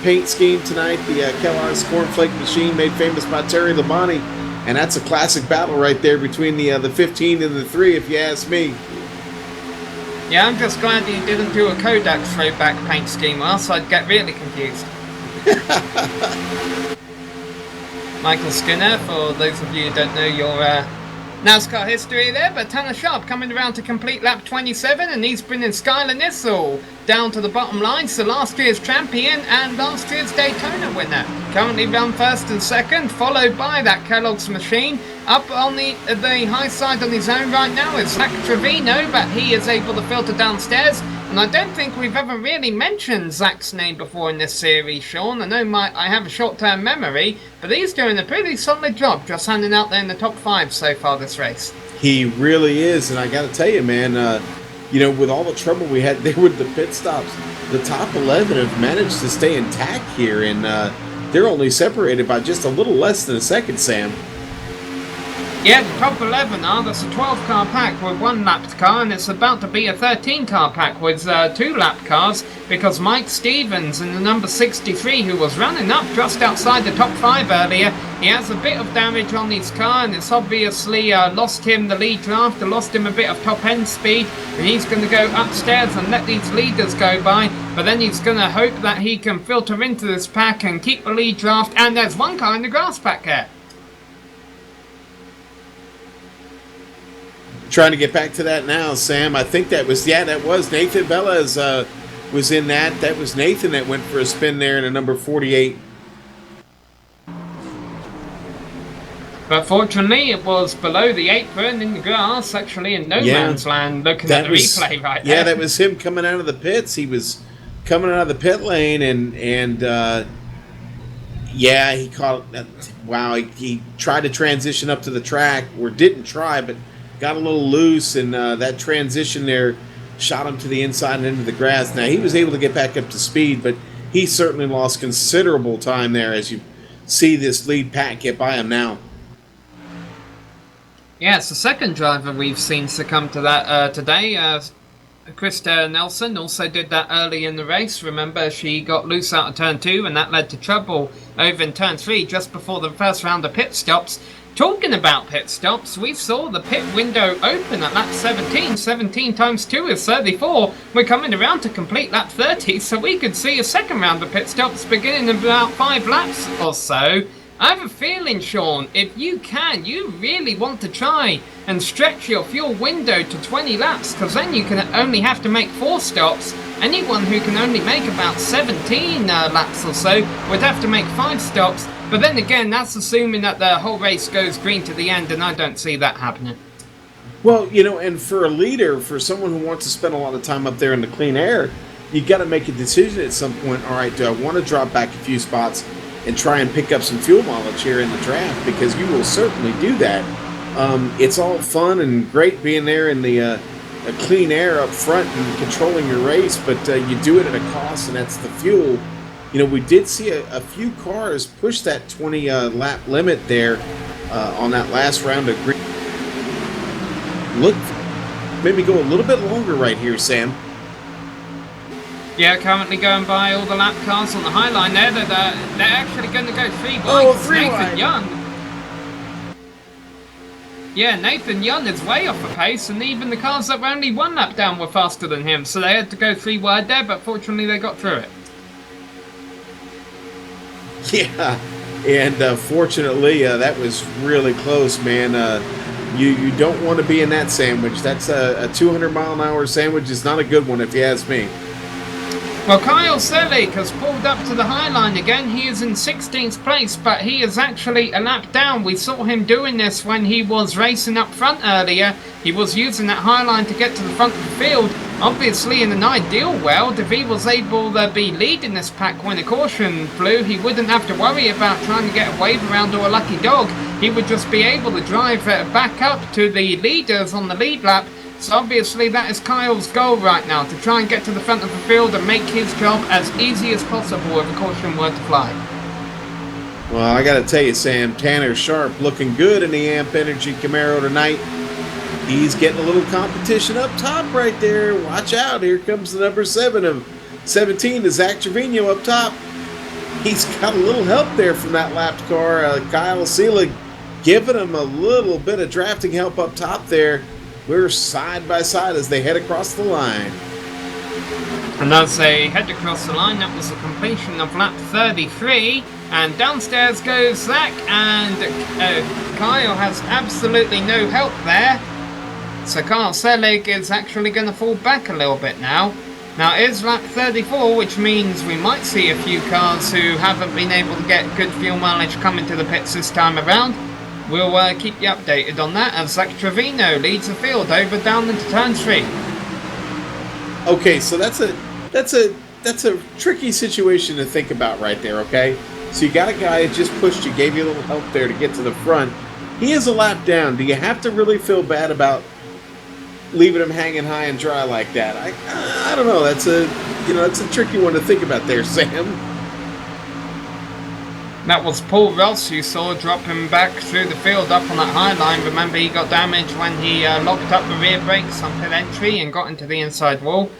paint scheme tonight. The Kellogg's Cornflake Machine made famous by Terry Labonte. And that's a classic battle right there between the 15 and the 3, if you ask me. Yeah, I'm just glad he didn't do a Kodak throwback paint scheme, or else I'd get really confused. Michael Skinner, for those of you who don't know your NASCAR history there, but Tanner Sharp coming around to complete lap 27, and he's bringing Skylar Nissel down to the bottom line. So last year's champion and last year's Daytona winner. Currently run first and second, followed by that Kellogg's machine. Up on the high side on his own right now is Zach Trevino, but he is able to filter downstairs. And I don't think we've ever really mentioned Zach's name before in this series, Sean. I know I have a short-term memory, but he's doing a pretty solid job just hanging out there in the top 5 so far this race. He really is, and I got to tell you, man, with all the trouble we had there with the pit stops, the top 11 have managed to stay intact here, and they're only separated by just a little less than a second, Sam. Yeah, the top 11 are. That's a 12-car pack with 1 lapped car, and it's about to be a 13-car pack with 2 lap cars, because Mike Stevens in the number 63, who was running up just outside the top 5 earlier, he has a bit of damage on his car, and it's obviously lost him the lead draft, lost him a bit of top-end speed, and he's going to go upstairs and let these leaders go by, but then he's going to hope that he can filter into this pack and keep the lead draft, and there's 1 car in the grass pack here. Trying to get back to that now, Sam. I think that was Nathan Velez was in that. That was Nathan that went for a spin there in a number 48. But fortunately, it was below the apron in the grass, actually in no man's land, looking at the replay right there. Yeah, that was him coming out of the pits. He was coming out of the pit lane, and he caught. Wow, he tried to transition up to the track, or didn't try, but got a little loose, and that transition there shot him to the inside and into the grass. Now, he was able to get back up to speed, but he certainly lost considerable time there as you see this lead pack get by him now. Yeah, it's the second driver we've seen succumb to that today. Krista Nelson also did that early in the race. Remember, she got loose out of turn 2, and that led to trouble over in turn 3 just before the first round of pit stops. Talking about pit stops, we saw the pit window open at lap 17. 17 times 2 is 34. We're coming around to complete lap 30, so we could see a second round of pit stops beginning in about 5 laps or so. I have a feeling, Sean, if you really want to try and stretch your fuel window to 20 laps, because then you can only have to make 4 stops. Anyone who can only make about 17 laps or so would have to make 5 stops. But then again, that's assuming that the whole race goes green to the end, and I don't see that happening. Well, you know, and for a leader, for someone who wants to spend a lot of time up there in the clean air, you got to make a decision at some point. All right, do I want to drop back a few spots and try and pick up some fuel mileage here in the draft? Because you will certainly do that. It's all fun and great being there in the clean air up front and controlling your race, but you do it at a cost, and that's the fuel. You know, we did see a few cars push that 20 lap limit there on that last round of green. Look, maybe go a little bit longer right here, Sam. Yeah, currently going by all the lap cars on the high line there. They're actually going to go 3 wide. Oh, 3 Nathan wide. Young. Yeah, Nathan Young is way off the pace, and even the cars that were only 1 lap down were faster than him, so they had to go 3 wide there, but fortunately they got through it. Yeah, and fortunately that was really close, man. You don't want to be in that sandwich. That's a 200-mile-an-hour sandwich. Is not a good one if you ask me. Well, Kyle Selig has pulled up to the high line again. He is in 16th place, but he is actually a lap down. We saw him doing this when he was racing up front earlier. He was using that high line to get to the front of the field. Obviously, in an ideal world, if he was able to be leading this pack when a caution flew, he wouldn't have to worry about trying to get a wave around or a lucky dog. He would just be able to drive back up to the leaders on the lead lap. So obviously that is Kyle's goal right now, to try and get to the front of the field and make his job as easy as possible if a caution were to fly. Well, I got to tell you, Sam, Tanner Sharp looking good in the Amp Energy Camaro tonight. He's getting a little competition up top right there. Watch out. Here comes the number 7 of 17, the Zach Trevino up top. He's got a little help there from that lapped car. Kyle Selig giving him a little bit of drafting help up top there. We're side by side as they head across the line. And as they head across the line, that was the completion of lap 33. And downstairs goes Zach, and Kyle has absolutely no help there. So Kyle Selig is actually going to fall back a little bit now. Now it is lap 34, which means we might see a few cars who haven't been able to get good fuel mileage coming to the pits this time around. We'll keep you updated on that as Zach Trevino leads the field over down into turn 3. Okay, so that's a tricky situation to think about right there, okay? So you got a guy that just pushed you, gave you a little help there to get to the front. He is a lap down. Do you have to really feel bad about leaving him hanging high and dry like that? I don't know. That's a tricky one to think about there, Sam. That was Paul Ross you saw dropping back through the field up on that high line. Remember, he got damaged when he locked up the rear brakes on pit entry and got into the inside wall.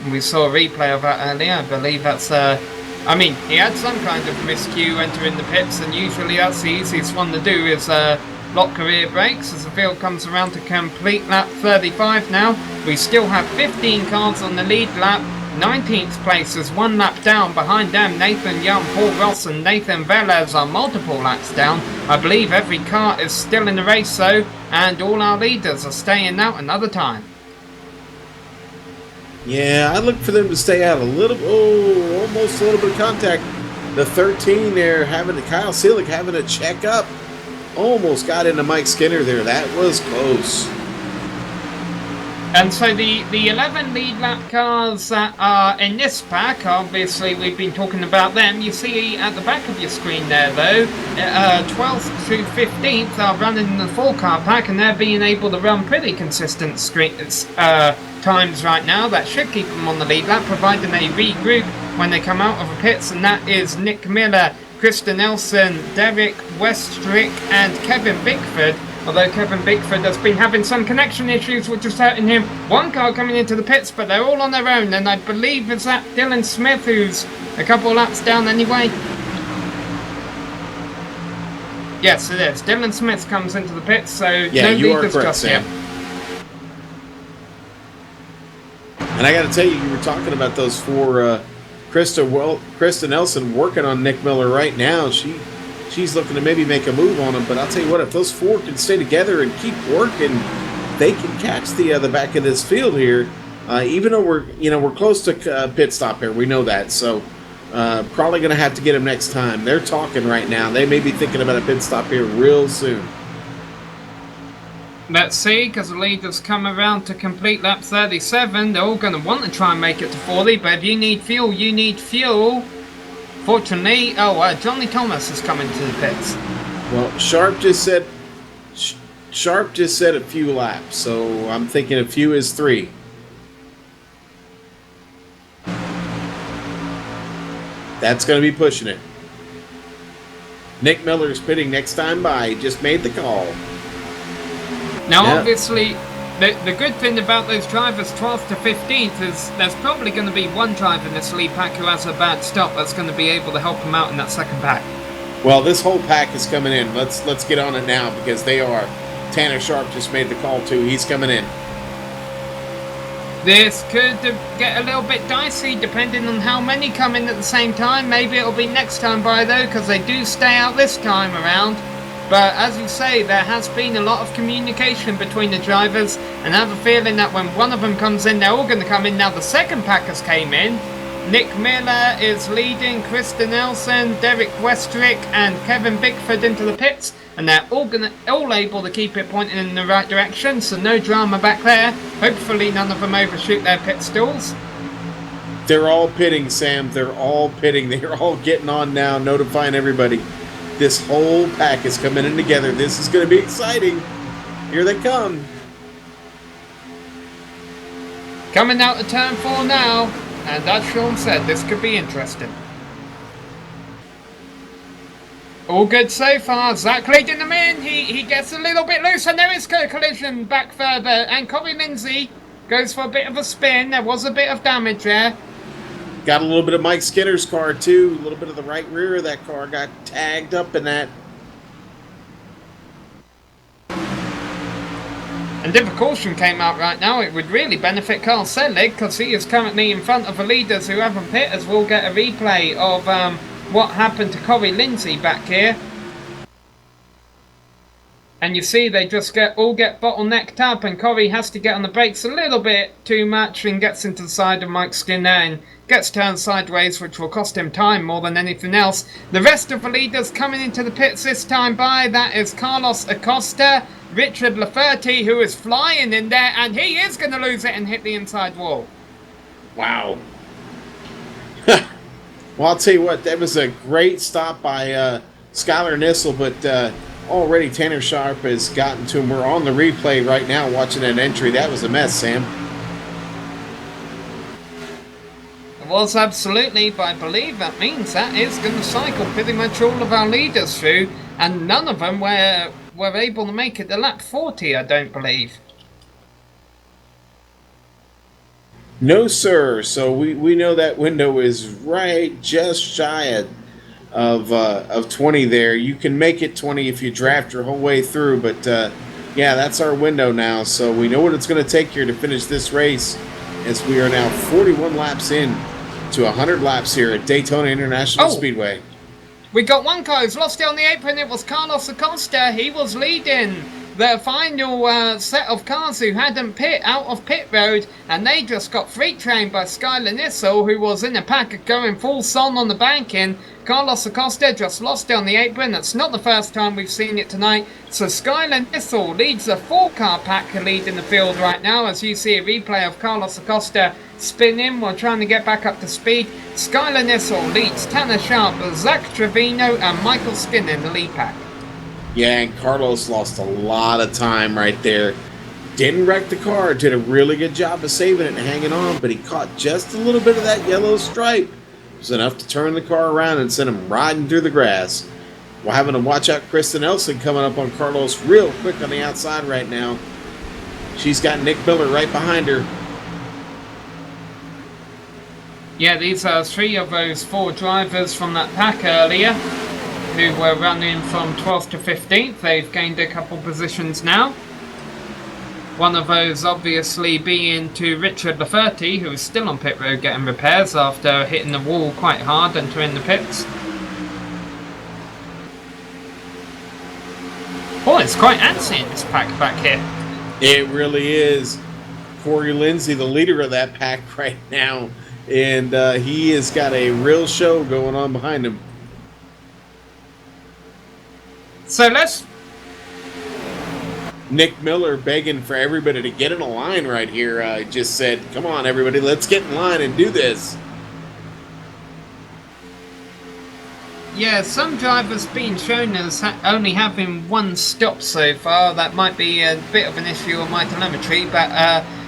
And we saw a replay of that earlier. I believe that's he had some kind of miscue entering the pits, and usually that's the easiest one to do is lock the rear brakes as the field comes around to complete lap 35 now. We still have 15 cars on the lead lap. 19th place is 1 lap down. Behind them, Nathan Young, Paul Ross and Nathan Velez are multiple laps down. I believe every car is still in the race though, and all our leaders are staying out another time. Yeah, I'd look for them to stay out a little, almost a little bit of contact. The 13 there, Kyle Selig having to check up. Almost got into Mike Skinner there. That was close. And so the 11 lead lap cars that are in this pack, obviously we've been talking about them. You see at the back of your screen there though, 12th to 15th are running in the 4-car pack, and they're being able to run pretty consistent times right now. That should keep them on the lead lap, providing they regroup when they come out of the pits, and that is Nick Miller, Krista Nelson, Derek Westrick and Kevin Bickford. Although Kevin Bickford has been having some connection issues which is hurting him. One car coming into the pits, but they're all on their own, and I believe it's that Dylan Smith who's a couple laps down anyway. Yes, it is. Dylan Smith comes into the pits, so yeah, no you are leaders correct, just Sam. yet. And I got to tell you, you were talking about those 4. Krista Nelson working on Nick Miller right now. She's looking to maybe make a move on him, but I'll tell you what, if those 4 can stay together and keep working, they can catch the back of this field here. Even though we're close to pit stop here, we know that. So probably going to have to get them next time. They're talking right now. They may be thinking about a pit stop here real soon. Let's see, because the leaders come around to complete lap 37. They're all going to want to try and make it to 40, but if you need fuel, you need fuel. Fortunately, Johnny Thomas is coming to the pits. Well, Sharp just said a few laps, so I'm thinking a few is 3. That's going to be pushing it. Nick Miller's pitting next time by. He just made the call. Now, Yeah. obviously, the good thing about those drivers 12th to 15th is there's probably going to be one driver in this lead pack who has a bad stop that's going to be able to help him out in that second pack. Well, this whole pack is coming in. Let's get on it now because they are. Tanner Sharp just made the call too. He's coming in. This could get a little bit dicey depending on how many come in at the same time. Maybe it'll be next time by though, because they do stay out this time around. But as you say, there has been a lot of communication between the drivers, and I have a feeling that when one of them comes in, they're all going to come in. Now the second packers came in. Nick Miller is leading Krista Nelson, Derek Westrick and Kevin Bickford into the pits, and they're all able to keep it pointing in the right direction, so no drama back there. Hopefully none of them overshoot their pit stalls. They're all pitting, Sam. They're all pitting. They're all getting on now, notifying everybody. This whole pack is coming in together. This is going to be exciting. Here they come. Coming out of turn 4 now, and as Sean said, this could be interesting. All good so far. Zach leading them in. He gets a little bit loose, and there is a collision back further. And Corey Lindsay goes for a bit of a spin. There was a bit of damage there. Got a little bit of Mike Skinner's car, too. A little bit of the right rear of that car got tagged up in that. And if a caution came out right now, it would really benefit Carl Selig, because he is currently in front of the leaders who haven't pit, as we'll get a replay of what happened to Corey Lindsay back here. And you see they just all get bottlenecked up, and Corey has to get on the brakes a little bit too much and gets into the side of Mike Skinner and gets turned sideways, which will cost him time more than anything else. The rest of the leaders coming into the pits this time by, that is Carlos Acosta, Richard Lafferty, who is flying in there, and he is going to lose it and hit the inside wall. Wow. Well, I'll tell you what, that was a great stop by Skylar Nissel, but already Tanner Sharp has gotten to him. We're on the replay right now watching that entry. That was a mess, Sam. It was absolutely, but I believe that means that is going to cycle pretty much all of our leaders through, and none of them were able to make it to lap 40, I don't believe. No, sir. So we know that window is right just shy of 20 there. You can make it 20 if you draft your whole way through, but yeah, that's our window now. So we know what it's going to take here to finish this race, as we are now 41 laps in to 100 laps here at Daytona International Speedway. We got one car who's lost it on the apron. It was Carlos Acosta. He was leading the final set of cars who hadn't pit out of pit road, and they just got freight trained by Skylar Nissel, who was in a pack going full son on the banking. Carlos Acosta just lost it on the apron. That's not the first time we've seen it tonight. So Skylar Nissel leads a 4-car pack lead in the field right now, as you see a replay of Carlos Acosta spinning while trying to get back up to speed. Skylar Nissel leads Tanner Sharp, Zach Trevino and Michael Skinner in the lead pack. Yeah, and Carlos lost a lot of time right there. Didn't wreck the car, did a really good job of saving it and hanging on, but he caught just a little bit of that yellow stripe. It was enough to turn the car around and send him riding through the grass. We're having to watch out Kristen Nelson coming up on Carlos real quick on the outside right now. She's got Nick Miller right behind her. Yeah, these are 3 of those 4 drivers from that pack earlier who were running from 12th to 15th. They've gained a couple positions now. One of those obviously being to Richard Lafferty, who is still on pit road getting repairs after hitting the wall quite hard entering the pits. Oh, it's quite antsy in this pack back here. It really is. Corey Lindsay, the leader of that pack right now, and he has got a real show going on behind him. So let's Nick Miller begging for everybody to get in a line right here. Just said, come on, everybody, let's get in line and do this. Yeah, some drivers being shown as only having one stop so far. That might be a bit of an issue on my telemetry, but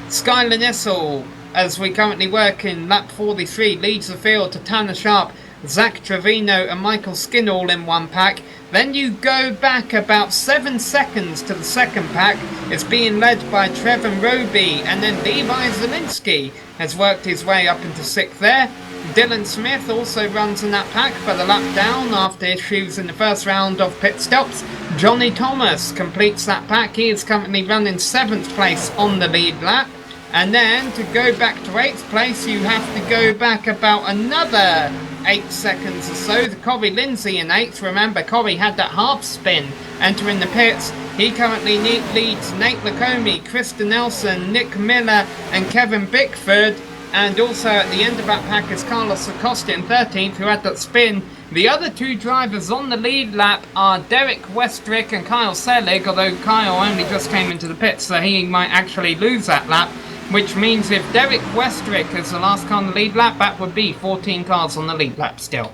Skylar Nissel, as we currently work in lap 43, leads the field to Tanner Sharp, Zach Trevino and Michael Skin all in one pack. Then you go back about 7 seconds to the second pack. It's being led by Trevor Roby, and then Levi Zielinski has worked his way up into 6th there. Dylan Smith also runs in that pack, but a lap down after issues in the first round of pit stops. Johnny Thomas completes that pack. He is currently running 7th place on the lead lap. And then to go back to 8th place, you have to go back about another 8 seconds or so. The Corey Lindsay in 8th. Remember, Corey had that half spin entering the pits. He currently leads Nate Lacombe, Krista Nelson, Nick Miller and Kevin Bickford. And also at the end of that pack is Carlos Acosta in 13th, who had that spin. The other 2 drivers on the lead lap are Derek Westrick and Kyle Selig, although Kyle only just came into the pits, so he might actually lose that lap. Which means if Derek Westrick is the last car on the lead lap, that would be 14 cars on the lead lap still.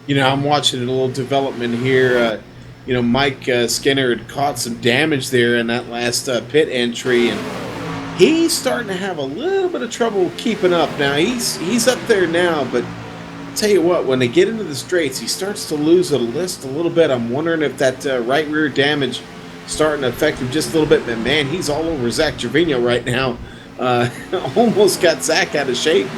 You know, I'm watching a little development here. Mike Skinner had caught some damage there in that last pit entry, and he's starting to have a little bit of trouble keeping up. Now, he's up there now, but I'll tell you what, when they get into the straights, he starts to lose a little bit. I'm wondering if that right rear damage starting to affect him just a little bit. But, man, he's all over Zach Trevino right now. Almost got Zach out of shape.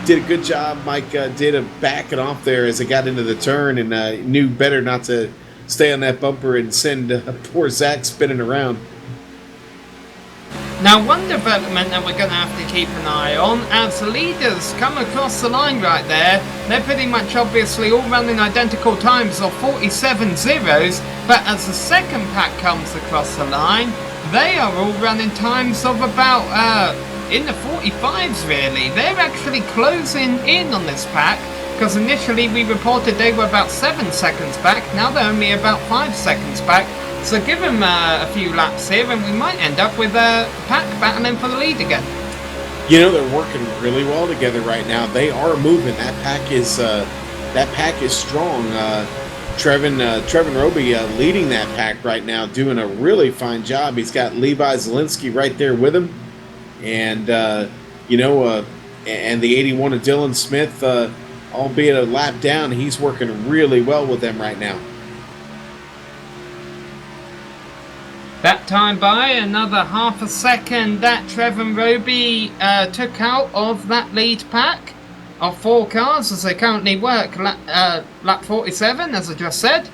Did a good job. Mike did a backing off there as it got into the turn, and knew better not to stay on that bumper and send poor Zach spinning around. Now, one development that we're going to have to keep an eye on, as the leaders come across the line right there, they're pretty much obviously all running identical times of 47 zeros, but as the second pack comes across the line, they are all running times of about, in the 45s really. They're actually closing in on this pack, because initially we reported they were about 7 seconds back, now they're only about 5 seconds back. So give them a few laps here and we might end up with a pack battling for the lead again. You know, they're working really well together right now. They are moving. That pack is strong. Trevin Roby leading that pack right now, doing a really fine job. He's got Levi Zielinski right there with him. And, and the 81 of Dylan Smith, albeit a lap down, he's working really well with them right now. That time by another half a second that Trevor Roby took out of that lead pack of 4 cars as they currently work lap 47, as I just said.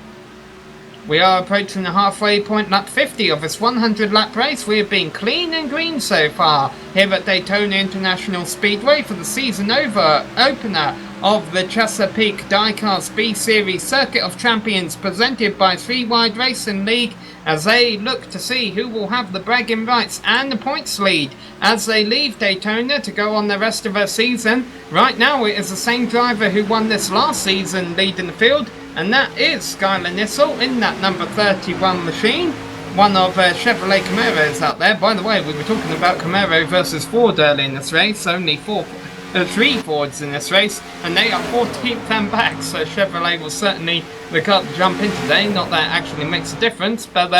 We are approaching the halfway point, lap 50 of this 100 lap race. We have been clean and green so far here at Daytona International Speedway for the season opener of the Chesapeake Diecast B Series Circuit of Champions presented by 3 Wide Racing League, as they look to see who will have the bragging rights and the points lead as they leave Daytona to go on the rest of their season. Right now it is the same driver who won this last season leading the field, and that is Skylar Nissel in that number 31 machine. One of Chevrolet Camaros out there. By the way, we were talking about Camaro versus Ford early in this race. Only 3 Fords in this race, and they are 14th and back, so Chevrolet was certainly the car to jump in today. Not that it actually makes a difference, but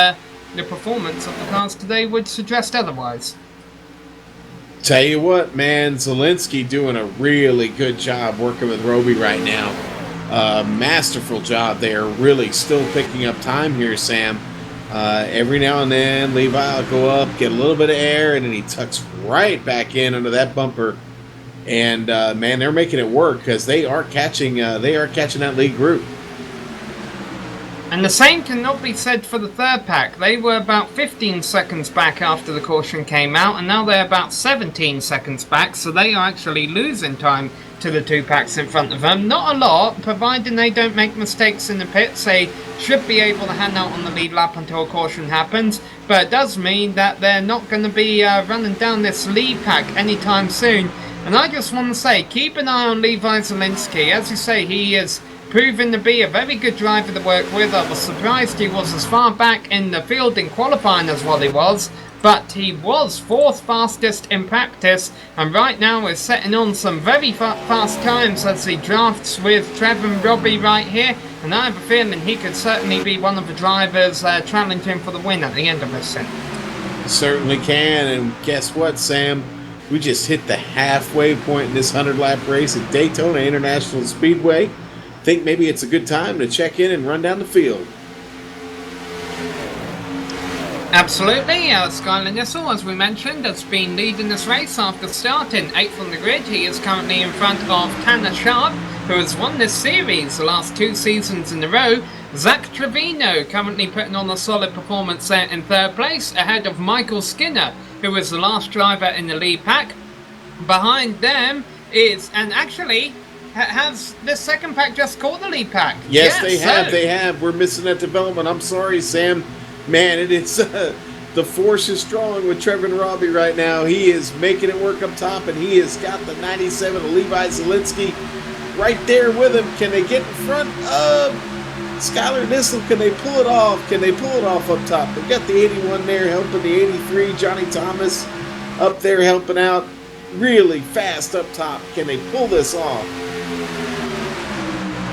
the performance of the cars today would suggest otherwise. Tell you what, man, Zielinski doing a really good job working with Roby right now. Masterful job. They are really still picking up time here, Sam. Every now and then, Levi will go up, get a little bit of air, and then he tucks right back in under that bumper. And man, they're making it work because they are catching that lead group. And the same cannot be said for the third pack. They were about 15 seconds back after the caution came out, and now they're about 17 seconds back, so they are actually losing time to the 2 packs in front of them. Not a lot, providing they don't make mistakes in the pits. They should be able to hang out on the lead lap until a caution happens, but it does mean that they're not going to be running down this lead pack anytime soon. And I just want to say, keep an eye on Levi Zielinski. As you say, he is proving to be a very good driver to work with. I was surprised he was as far back in the field in qualifying as what he was, but he was 4th fastest in practice, and right now is setting on some very fast times as he drafts with Trevor and Robbie right here, and I have a feeling he could certainly be one of the drivers challenging for the win at the end of this thing. Certainly can, and guess what, Sam? We just hit the halfway point in this 100-lap race at Daytona International Speedway. Think maybe it's a good time to check in and run down the field. Absolutely, Skylar Nissel, as we mentioned, has been leading this race after starting 8th on the grid. He is currently in front of Tanner Sharp, who has won this series the last 2 seasons in a row. Zach Trevino currently putting on a solid performance there in 3rd place, ahead of Michael Skinner, who was the last driver in the lead pack. Behind them is, and actually, has this 2nd pack just caught the lead pack? Yes, they have. We're missing that development. I'm sorry, Sam. Man, it is the force is strong with Trevor and Robbie right now. He is making it work up top, and he has got the 97 of Levi Zielinski right there with him. Can they get in front of Skylar Nissel? Can they pull it off? Can they pull it off up top? They've got the 81 there helping the 83. Johnny Thomas up there helping out really fast up top. Can they pull this off?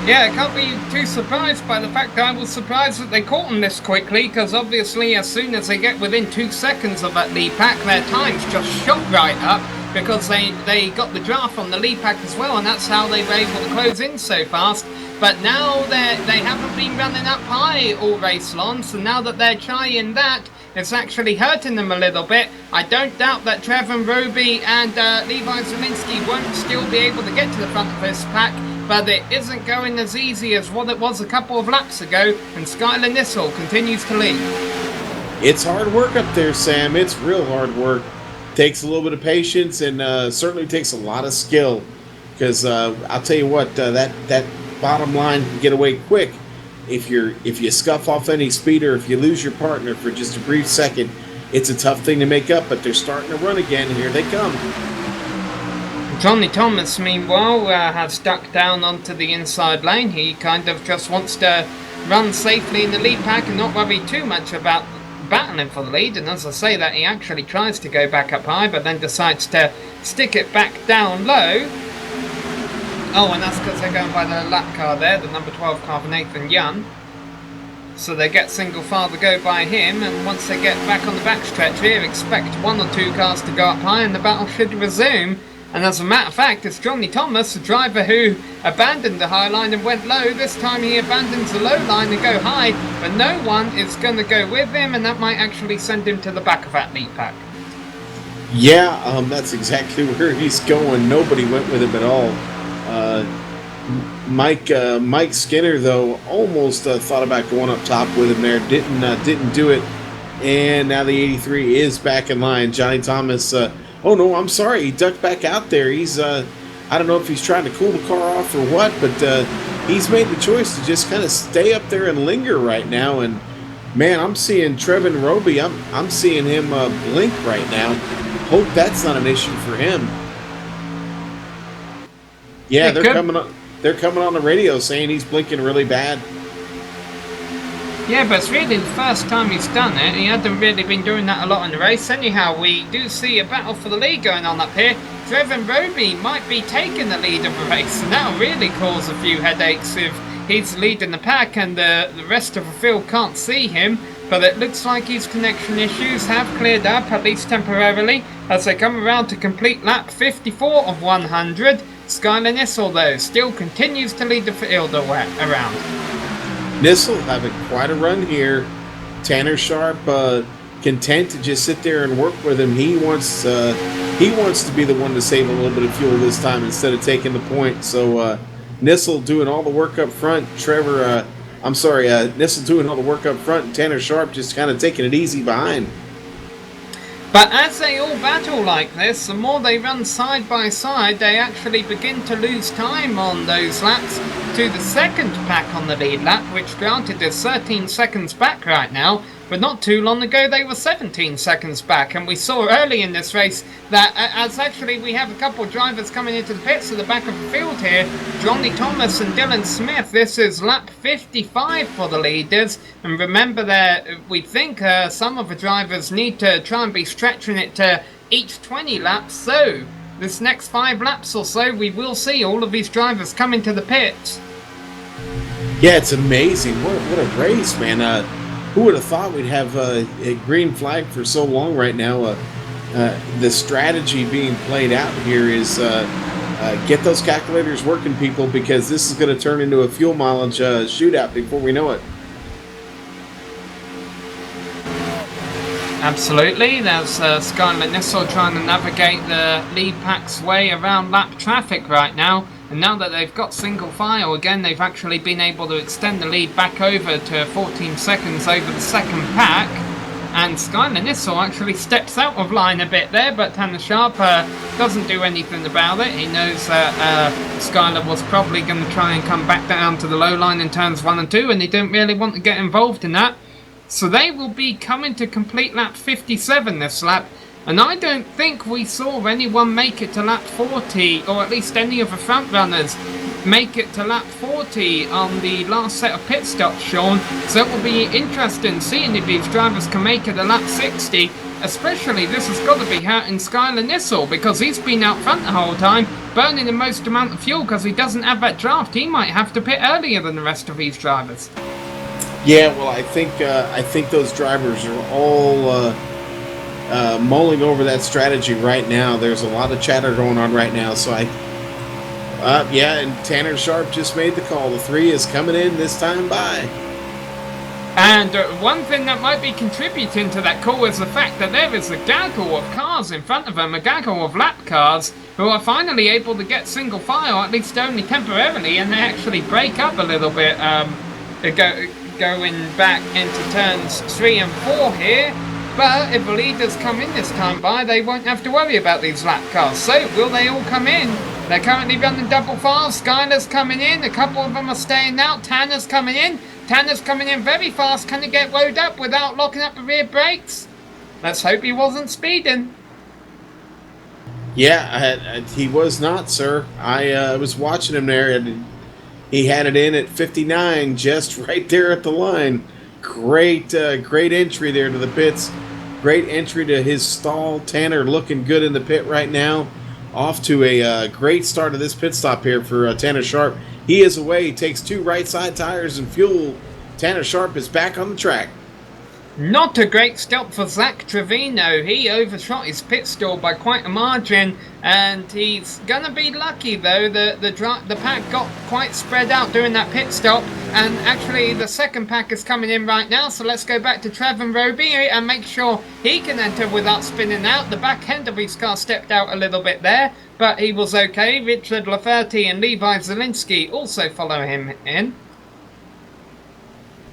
Yeah, I can't be too surprised by the fact that I was surprised that they caught him this quickly, because obviously as soon as they get within 2 seconds of that lead pack, their times just shot right up, because they got the draft on the lead pack as well, and that's how they were able to close in so fast. But now they haven't been running up high all race long, so now that they're trying that, it's actually hurting them a little bit. I don't doubt that Trevor and Roby and Levi Zielinski won't still be able to get to the front of this pack, but it isn't going as easy as what it was a couple of laps ago, and Skylar Nissel continues to lead. It's hard work up there, Sam. It's real hard work. Takes a little bit of patience, and certainly takes a lot of skill, because I'll tell you what, that bottom line can get away quick if you scuff off any speed, or if you lose your partner for just a brief second. It's a tough thing to make up, but they're starting to run again. Here they come. Johnny Thomas, meanwhile, has ducked down onto the inside lane. He kind of just wants to run safely in the lead pack and not worry too much about battling for the lead. And as I say that, he actually tries to go back up high, but then decides to stick it back down low. Oh, and that's because they're going by the lap car there, the number 12 car for Nathan Young. So they get single file to go by him, and once they get back on the backstretch here, expect 1 or 2 cars to go up high and the battle should resume. And as a matter of fact, it's Johnny Thomas, the driver who abandoned the high line and went low. This time he abandons the low line and go high, but no one is going to go with him, and that might actually send him to the back of that lead pack. Yeah, that's exactly where he's going. Nobody went with him at all. Mike Skinner, though, almost thought about going up top with him there. Didn't do it. And now the 83 is back in line. Johnny Thomas... oh, no, I'm sorry. He ducked back out there. He's, I don't know if he's trying to cool the car off or what, but he's made the choice to just kind of stay up there and linger right now. And, man, I'm seeing Trevin Roby. I'm seeing him blink right now. Hope that's not an issue for him. Yeah, they're coming on the radio saying he's blinking really bad. Yeah, but it's really the first time he's done it. He hadn't really been doing that a lot in the race. Anyhow, we do see a battle for the lead going on up here. Trevin Roby might be taking the lead of the race, and that'll really cause a few headaches if he's leading the pack and the rest of the field can't see him. But it looks like his connection issues have cleared up, at least temporarily, as they come around to complete lap 54 of 100. Skylar Nissel, though, still continues to lead the field around. Nissel having quite a run here. Tanner Sharp content to just sit there and work with him. He wants to be the one to save a little bit of fuel this time instead of taking the point. So Nissel doing all the work up front. Nissel doing all the work up front, and Tanner Sharp just kind of taking it easy behind. But as they all battle like this, the more they run side by side, they actually begin to lose time on those laps to the second pack on the lead lap, which granted is 13 seconds back right now. but not too long ago they were 17 seconds back. And we saw early in this race that as actually we have a couple of drivers coming into the pits at the back of the field here, Johnny Thomas and Dylan Smith. This is lap 55 for the leaders, and remember that we think some of the drivers need to try and be stretching it to each 20 laps, so this next 5 laps or so we will see all of these drivers come into the pits. Yeah, it's amazing. What a race, man. Who would have thought we'd have a green flag for so long right now? The strategy being played out here is get those calculators working, people, because this is going to turn into a fuel mileage shootout before we know it. Absolutely, there's Skylar Nissel trying to navigate the lead pack's way around lap traffic right now. And now that they've got single file again, they've actually been able to extend the lead back over to 14 seconds over the second pack. And Skylar Nissel actually steps out of line a bit there, but Tanner Sharp doesn't do anything about it. He knows that Skylar was probably going to try and come back down to the low line in turns 1 and 2, and he didn't really want to get involved in that. So they will be coming to complete lap 57 this lap. And I don't think we saw anyone make it to lap 40, or at least any of the front runners make it to lap 40 on the last set of pit stops, Sean. So it will be interesting seeing if these drivers can make it to lap 60. Especially this has got to be hurting Skylar Nissel, because he's been out front the whole time, burning the most amount of fuel because he doesn't have that draft. He might have to pit earlier than the rest of these drivers. Yeah, well, I think those drivers are all mulling over that strategy right now. There's a lot of chatter going on right now, so yeah, and Tanner Sharp just made the call. The 3 is coming in this time by. And one thing that might be contributing to that call is the fact that there is a gaggle of cars in front of them, a gaggle of lap cars, who are finally able to get single file, at least only temporarily, and they actually break up a little bit, going back into turns 3 and 4 here. But if the leaders come in this time by, they won't have to worry about these lap cars. So, will they all come in? They're currently running double files. Skylar's coming in. A couple of them are staying out. Tanner's coming in. Tanner's coming in very fast. Can he get rode up without locking up the rear brakes? Let's hope he wasn't speeding. Yeah, he was not, sir. I was watching him there, and he had it in at 59, just right there at the line. Great entry there to the pits. Great entry to his stall. Tanner looking good in the pit right now. Off to a great start of this pit stop here for Tanner Sharp. He is away. He takes 2 right side tires and fuel. Tanner Sharp is back on the track. Not a great stop for Zach Trevino. He overshot his pit stall by quite a margin, and he's gonna be lucky though. The pack got quite spread out during that pit stop, and actually the second pack is coming in right now. So let's go back to Trevor Roby and make sure he can enter without spinning out. The back end of his car stepped out a little bit there, but he was okay. Richard Lafferty and Levi Zielinski also follow him in.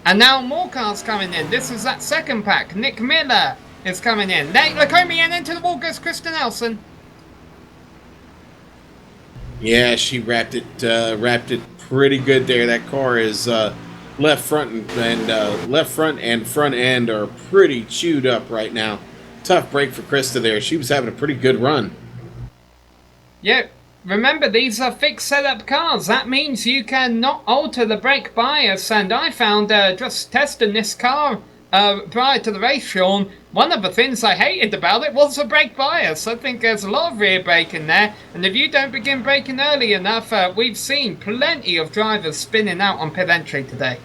And now more cars coming in. This is that second pack. Nick Miller is coming in. Nate Lacomian into the wall goes Krista Nelson. Yeah, she wrapped it pretty good there. That car is left front and front end are pretty chewed up right now. Tough break for Krista there. She was having a pretty good run. Yep. Remember, these are fixed setup cars. That means you cannot alter the brake bias. And I found, just testing this car prior to the race, Sean, one of the things I hated about it was the brake bias. I think there's a lot of rear braking there. And if you don't begin braking early enough, we've seen plenty of drivers spinning out on pit entry today.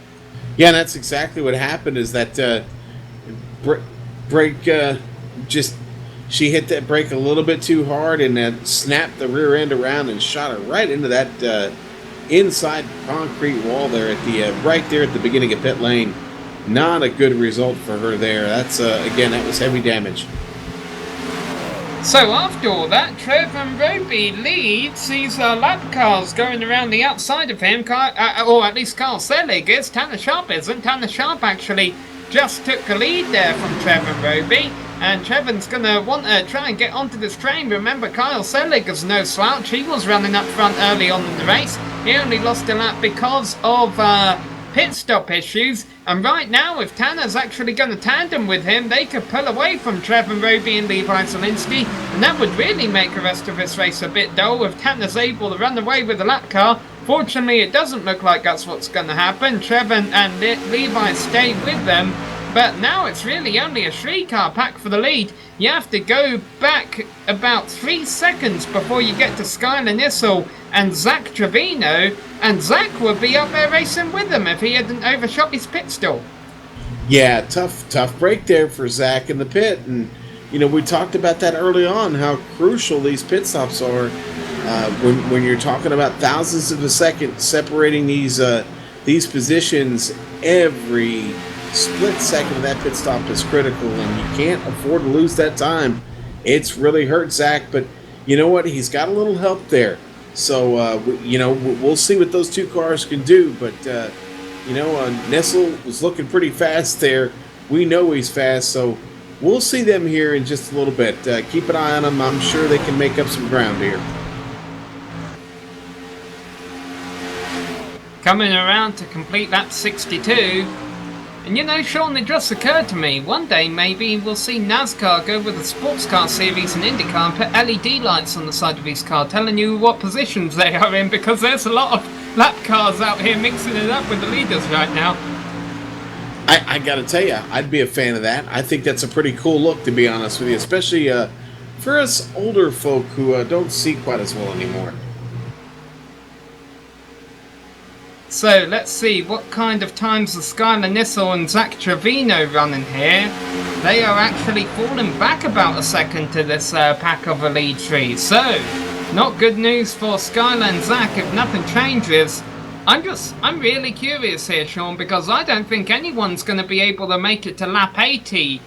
Yeah, and that's exactly what happened, is that brake just... She hit that brake a little bit too hard and then snapped the rear end around and shot her right into that inside concrete wall there at the right there at the beginning of pit lane. Not a good result for her there. That's again, that was heavy damage. So after all that, Trevor Roby leads these lap cars going around the outside of him, or at least Carl Selig is. Tanner Sharp isn't. Tanner Sharp actually just took the lead there from Trevor Roby. And Trevor's going to want to try and get onto this train. Remember, Kyle Selig is no slouch. He was running up front early on in the race. He only lost a lap because of pit stop issues, and right now if Tanner's actually going to tandem with him, they could pull away from Trevor Roby and Levi Zielinski, and that would really make the rest of this race a bit dull if Tanner's able to run away with the lap car. Fortunately, it doesn't look like that's what's going to happen. Trevor and Levi stay with them, but now it's really only a 3-car pack for the lead. You have to go back about 3 seconds before you get to Skylar Nissel and Zach Trevino, and Zach would be up there racing with them if he hadn't overshot his pit stall. Yeah, tough break there for Zach in the pit, and we talked about that early on, how crucial these pit stops are when you're talking about thousands of a second separating these positions. Every split second of that pit stop is critical, and you can't afford to lose that time. It's really hurt Zach, but you know what? He's got a little help there. So, we'll see what those 2 cars can do. But, Nissel was looking pretty fast there. We know he's fast, so we'll see them here in just a little bit. Keep an eye on them. I'm sure they can make up some ground here. Coming around to complete lap 62. And Sean, it just occurred to me, one day maybe we'll see NASCAR go with the sports car series and IndyCar and put LED lights on the side of each car telling you what positions they are in, because there's a lot of lap cars out here mixing it up with the leaders right now. I gotta tell you, I'd be a fan of that. I think that's a pretty cool look, to be honest with you, especially for us older folk who don't see quite as well anymore. So let's see what kind of times are Skylar Nissel and Zach Trevino running here. They are actually falling back about a second to this pack of the lead 3. So, not good news for Skylar and Zach if nothing changes. I'm really curious here, Sean, because I don't think anyone's going to be able to make it to lap 80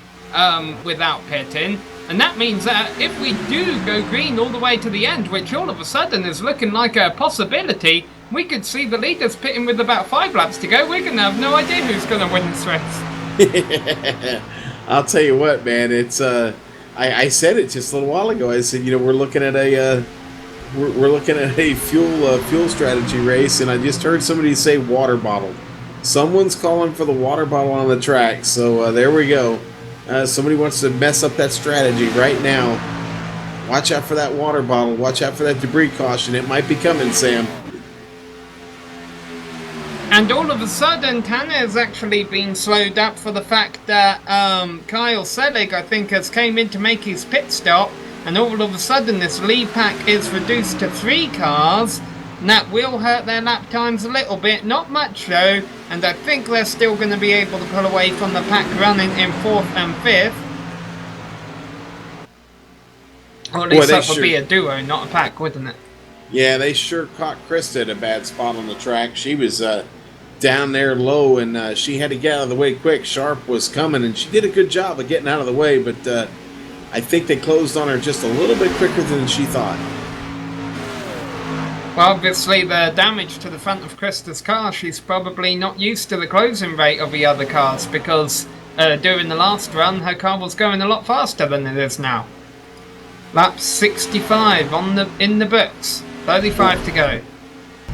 without pitting. And that means that if we do go green all the way to the end, which all of a sudden is looking like a possibility, we could see the leaders pitting with about 5 laps to go. We're going to have no idea who's going to win this race. I'll tell you what, man. It's I said it just a little while ago. I said, we're looking at a fuel strategy race, and I just heard somebody say water bottle. Someone's calling for the water bottle on the track. So there we go. Somebody wants to mess up that strategy right now. Watch out for that water bottle. Watch out for that debris caution. It might be coming, Sam. And all of a sudden, Tanner has actually been slowed up for the fact that Kyle Selig, I think, has came in to make his pit stop. And all of a sudden, this lead pack is reduced to 3 cars. And that will hurt their lap times a little bit. Not much, though. And I think they're still going to be able to pull away from the pack running in 4th and 5th. Or at least that would be a duo, not a pack, wouldn't it? Yeah, they sure caught Krista at a bad spot on the track. She was down there low, and she had to get out of the way quick. Sharp was coming, and she did a good job of getting out of the way, but I think they closed on her just a little bit quicker than she thought. Well, obviously the damage to the front of Krista's car, she's probably not used to the closing rate of the other cars, because during the last run her car was going a lot faster than it is now. Lap 65 in the books, 35 to go.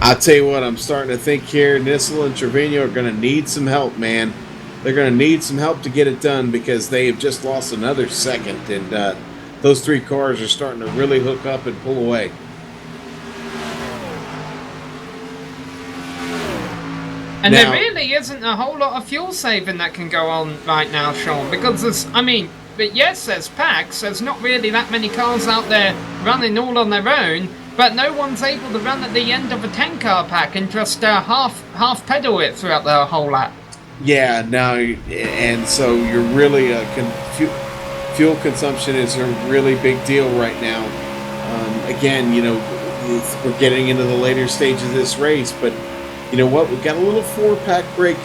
I'll tell you what, I'm starting to think here, Nissel and Trevino are going to need some help, man. They're going to need some help to get it done, because they have just lost another second, and those 3 cars are starting to really hook up and pull away. And now, there really isn't a whole lot of fuel saving that can go on right now, Sean, because there's packs, there's not really that many cars out there running all on their own, but no one's able to run at the end of a 10-car pack and just half pedal it throughout the whole lap. Yeah, no, and so you're really fuel consumption is a really big deal right now. Again, we're getting into the later stages of this race, but you know what? We've got a little 4-pack break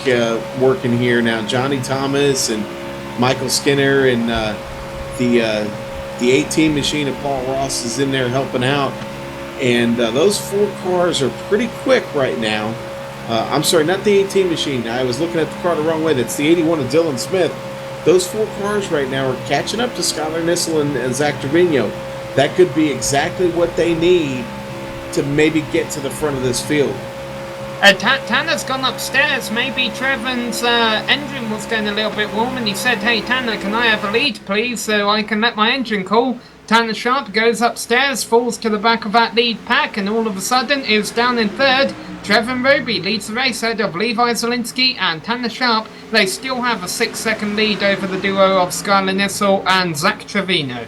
working here now. Johnny Thomas and Michael Skinner and the 18 machine of Paul Ross is in there helping out. And those 4 cars are pretty quick right now. I'm sorry, not the 18 machine. I was looking at the car the wrong way. That's the 81 of Dylan Smith. Those 4 cars right now are catching up to Skylar Nissel and Zach Trevino. That could be exactly what they need to maybe get to the front of this field. Tanner's gone upstairs. Maybe Trevor's engine was getting a little bit warm, and he said, "Hey, Tanner, can I have a lead, please, so I can let my engine cool?" Tanner Sharp goes upstairs, falls to the back of that lead pack, and all of a sudden is down in third. Trevor Roby leads the race ahead of Levi Zielinski and Tanner Sharp. They still have a 6-second lead over the duo of Skylar Nissel and Zach Trevino.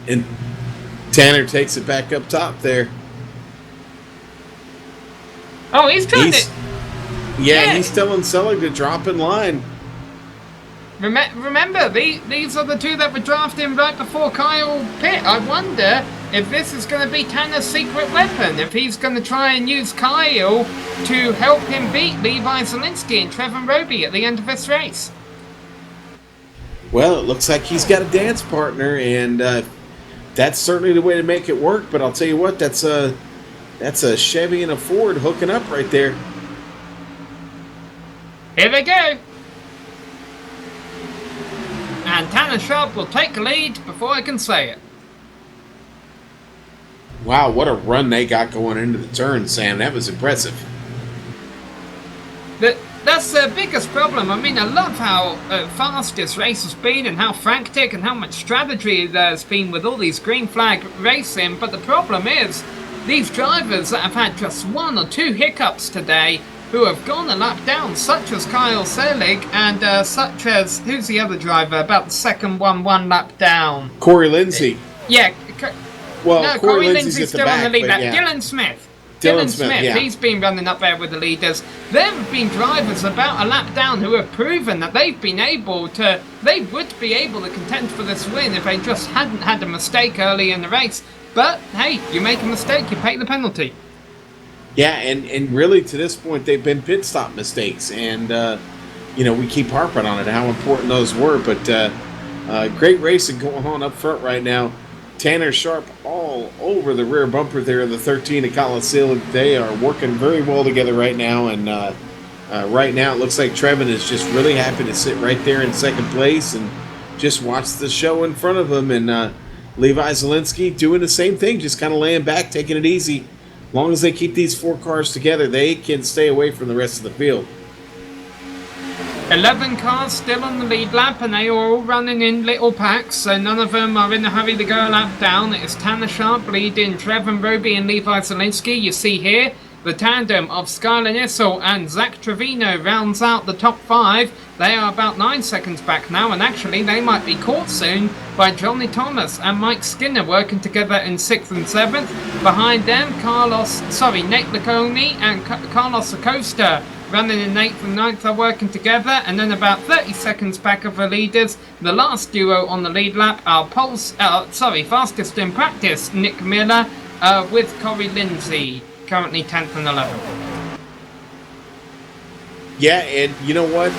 And Tanner takes it back up top there. Oh, he's trying to... Yeah, he's telling Selig to drop in line. Remember, these are the two that were drafted right before Kyle pit. I wonder if this is going to be Tanner's secret weapon, if he's going to try and use Kyle to help him beat Levi Zielinski and Trevor Roby at the end of this race. Well, it looks like he's got a dance partner, and that's certainly the way to make it work. But I'll tell you what, that's a Chevy and a Ford hooking up right there. Here they go. And Tanner Sharp will take the lead before I can say it. Wow, what a run they got going into the turn, Sam. That was impressive. That's the biggest problem. I mean, I love how fast this race has been and how frantic and how much strategy there's been with all these green flag racing. But the problem is, these drivers that have had just 1 or 2 hiccups today, who have gone a lap down, such as Kyle Selig and such as, who's the other driver, about the second one lap down? Corey Lindsay. Yeah. Well, Corey Lindsay's Lindsay's at the still back, on the lead lap. yeah. Dylan Smith. Dylan Smith, yeah. He's been running up there with the leaders. There have been drivers about a lap down who have proven that they would be able to contend for this win if they just hadn't had a mistake early in the race. But, hey, you make a mistake, you pay the penalty. Yeah, and really to this point they've been pit stop mistakes, and we keep harping on it how important those were. But great racing going on up front right now. Tanner Sharp all over the rear bumper there of the 13 of Kyle Selig. They are working very well together right now, and right now it looks like Trevin is just really happy to sit right there in second place and just watch the show in front of him. And Levi Zielinski doing the same thing, just kind of laying back, taking it easy. As long as they keep these 4 cars together, they can stay away from the rest of the field. 11 cars still on the lead lap, and they are all running in little packs, so none of them are in a hurry to go a lap down. It is Tanner Sharp leading Trevor Roby and Levi Zielinski. You see here, the tandem of Skylar Nissel and Zach Trevino rounds out the top 5. They are about 9 seconds back now, and actually they might be caught soon by Johnny Thomas and Mike Skinner working together in 6th and 7th. Behind them, Nate Laconi and Carlos Acosta running in 8th and 9th are working together, and then about 30 seconds back of the leaders, the last duo on the lead lap are fastest in practice, Nick Miller with Corey Lindsay, currently 10th and 11th. Yeah, and you know what?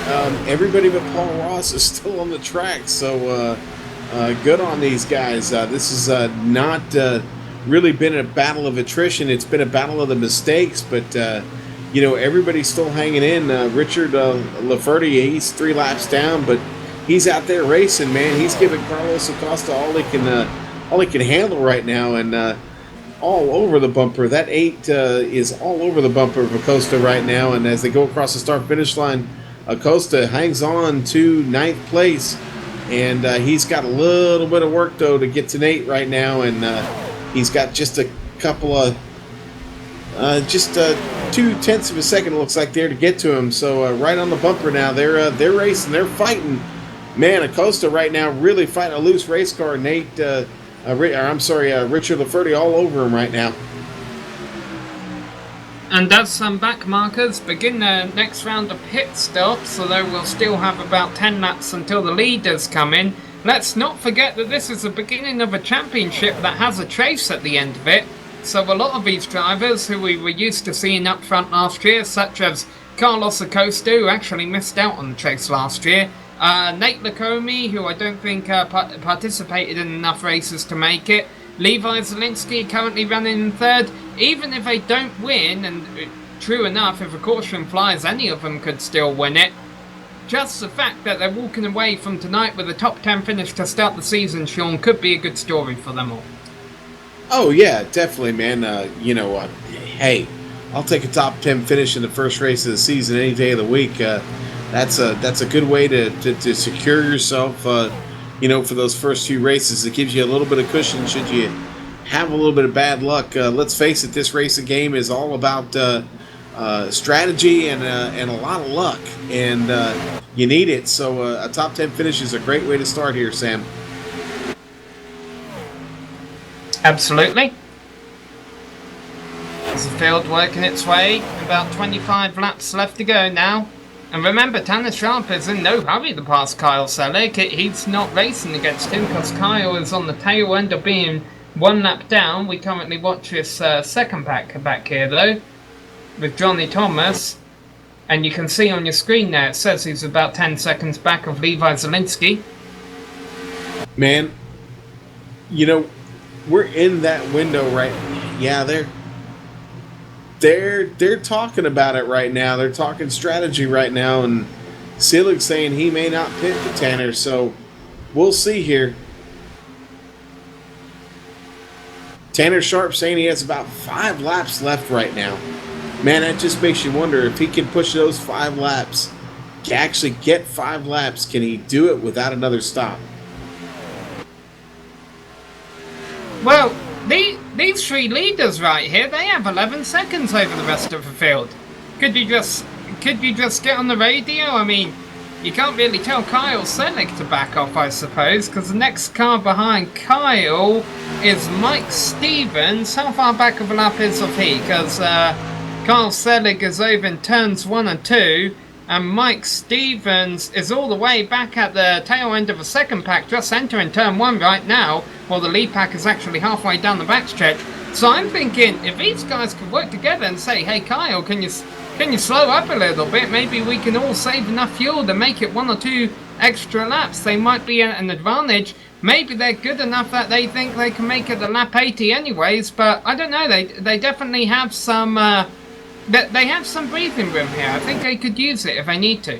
Everybody but Paul Ross is still on the track, so good on these guys. This has not really been a battle of attrition. It's been a battle of the mistakes, but everybody's still hanging in. Richard Lafferty, he's 3 laps down, but he's out there racing, man. He's giving Carlos Acosta all he can handle right now, and all over the bumper. That 8 is all over the bumper of Acosta right now, and as they go across the start-finish line, Acosta hangs on to 9th place, and he's got a little bit of work, though, to get to Nate right now, and he's got just a couple of 0.2 of a second, it looks like, there to get to him. So right on the bumper now, they're racing, they're fighting. Man, Acosta right now really fighting a loose race car. Richard Lafferty all over him right now. And as some back markers begin their next round of pit stops, although we'll still have about 10 laps until the leaders come in, let's not forget that this is the beginning of a championship that has a chase at the end of it. So a lot of these drivers who we were used to seeing up front last year, such as Carlos Acosta, who actually missed out on the chase last year, Nate Lacombe, who I don't think participated in enough races to make it, Levi Zielinski currently running in 3rd. Even if they don't win, and true enough, if a caution flies, any of them could still win it. Just the fact that they're walking away from tonight with a top 10 finish to start the season, Sean, could be a good story for them all. Oh, yeah, definitely, man. Hey, I'll take a top 10 finish in the first race of the season any day of the week. That's a good way to secure yourself, for those first few races. It gives you a little bit of cushion should you have a little bit of bad luck. Let's face it, this racing game is all about strategy and a lot of luck, and you need it. So a top 10 finish is a great way to start here, Sam. Absolutely. Is the field working its way? About 25 laps left to go now. And remember, Tanner Sharp is in no hurry to pass Kyle Selig. He's not racing against him because Kyle is on the tail end of being 1 lap down. We currently watch this second pack back here though, with Johnny Thomas. And you can see on your screen there, it says he's about 10 seconds back of Levi Zielinski. Man, we're in that window right now. Yeah, they're talking about it right now. They're talking strategy right now, and Selig's saying he may not pit the Tanner, so we'll see here. Tanner Sharp saying he has about 5 laps left right now. Man, that just makes you wonder if he can push those 5 laps, actually get 5 laps, can he do it without another stop? Well, these 3 leaders right here, they have 11 seconds over the rest of the field. Could you just get on the radio? I mean, you can't really tell Kyle Selig to back off, I suppose, because the next car behind Kyle is Mike Stevens. How far back of a lap is he? Because Kyle Selig is over in turns 1 and 2, and Mike Stevens is all the way back at the tail end of the second pack, just entering turn 1 right now, while the lead pack is actually halfway down the backstretch. So I'm thinking, if these guys could work together and say, hey Kyle, can you slow up a little bit? Maybe we can all save enough fuel to make it 1 or 2 extra laps. They might be an advantage. Maybe they're good enough that they think they can make it to lap 80 anyways, but I don't know. They definitely have some... They have some breathing room here. I think they could use it if they need to.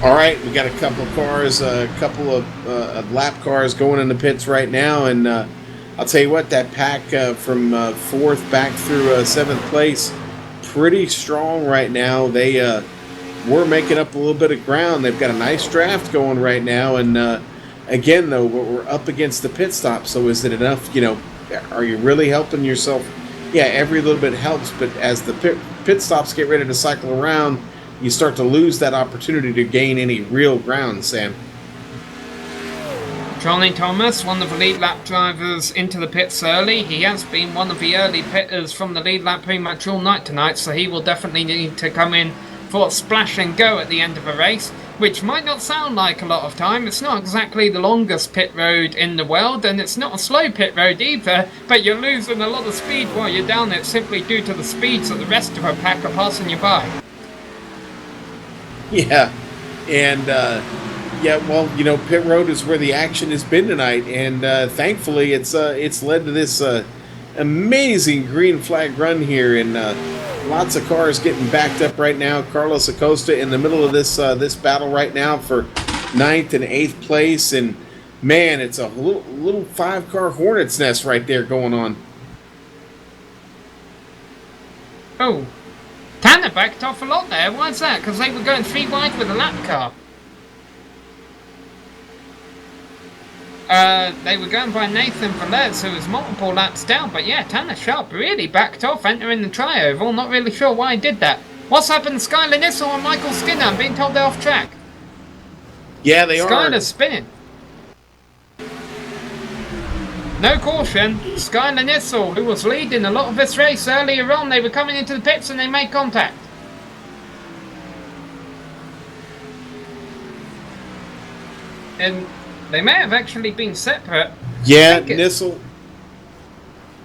All right, we got a couple of cars, a couple of lap cars going in the pits right now, and I'll tell you what, that pack from 4th back through 7th place, pretty strong right now. They were making up a little bit of ground. They've got a nice draft going right now, and again, though, we're up against the pit stop, so is it enough? Are you really helping yourself? Yeah, every little bit helps, but as the pit stops get ready to cycle around, you start to lose that opportunity to gain any real ground, Sam. Johnny Thomas, one of the lead lap drivers into the pits early. He has been one of the early pitters from the lead lap pretty much all night tonight, so he will definitely need to come in for a splash and go at the end of a race, which might not sound like a lot of time. It's not exactly the longest pit road in the world, and it's not a slow pit road either, but you're losing a lot of speed while you're down it simply due to the speeds that the rest of the pack are passing you by. Yeah, and pit road is where the action has been tonight, and thankfully it's led to this amazing green flag run here, and lots of cars getting backed up right now. Carlos Acosta in the middle of this battle right now for 9th and 8th place, and man, it's a little 5-car hornet's nest right there going on. Oh, Tanner backed off a lot there. Why is that? Because they were going 3 wide with a lap car. They were going by Nathan Velez, who was multiple laps down, but yeah, Tanner Sharp really backed off entering the tri-oval. Not really sure why he did that. What's happened to Skylar Nissel and Michael Skinner? I'm being told they're off track. Yeah, they are. Skylar's spinning. No caution. Skylar Nissel, who was leading a lot of this race earlier on, they were coming into the pits and they made contact. And they may have actually been separate. Yeah, Nissel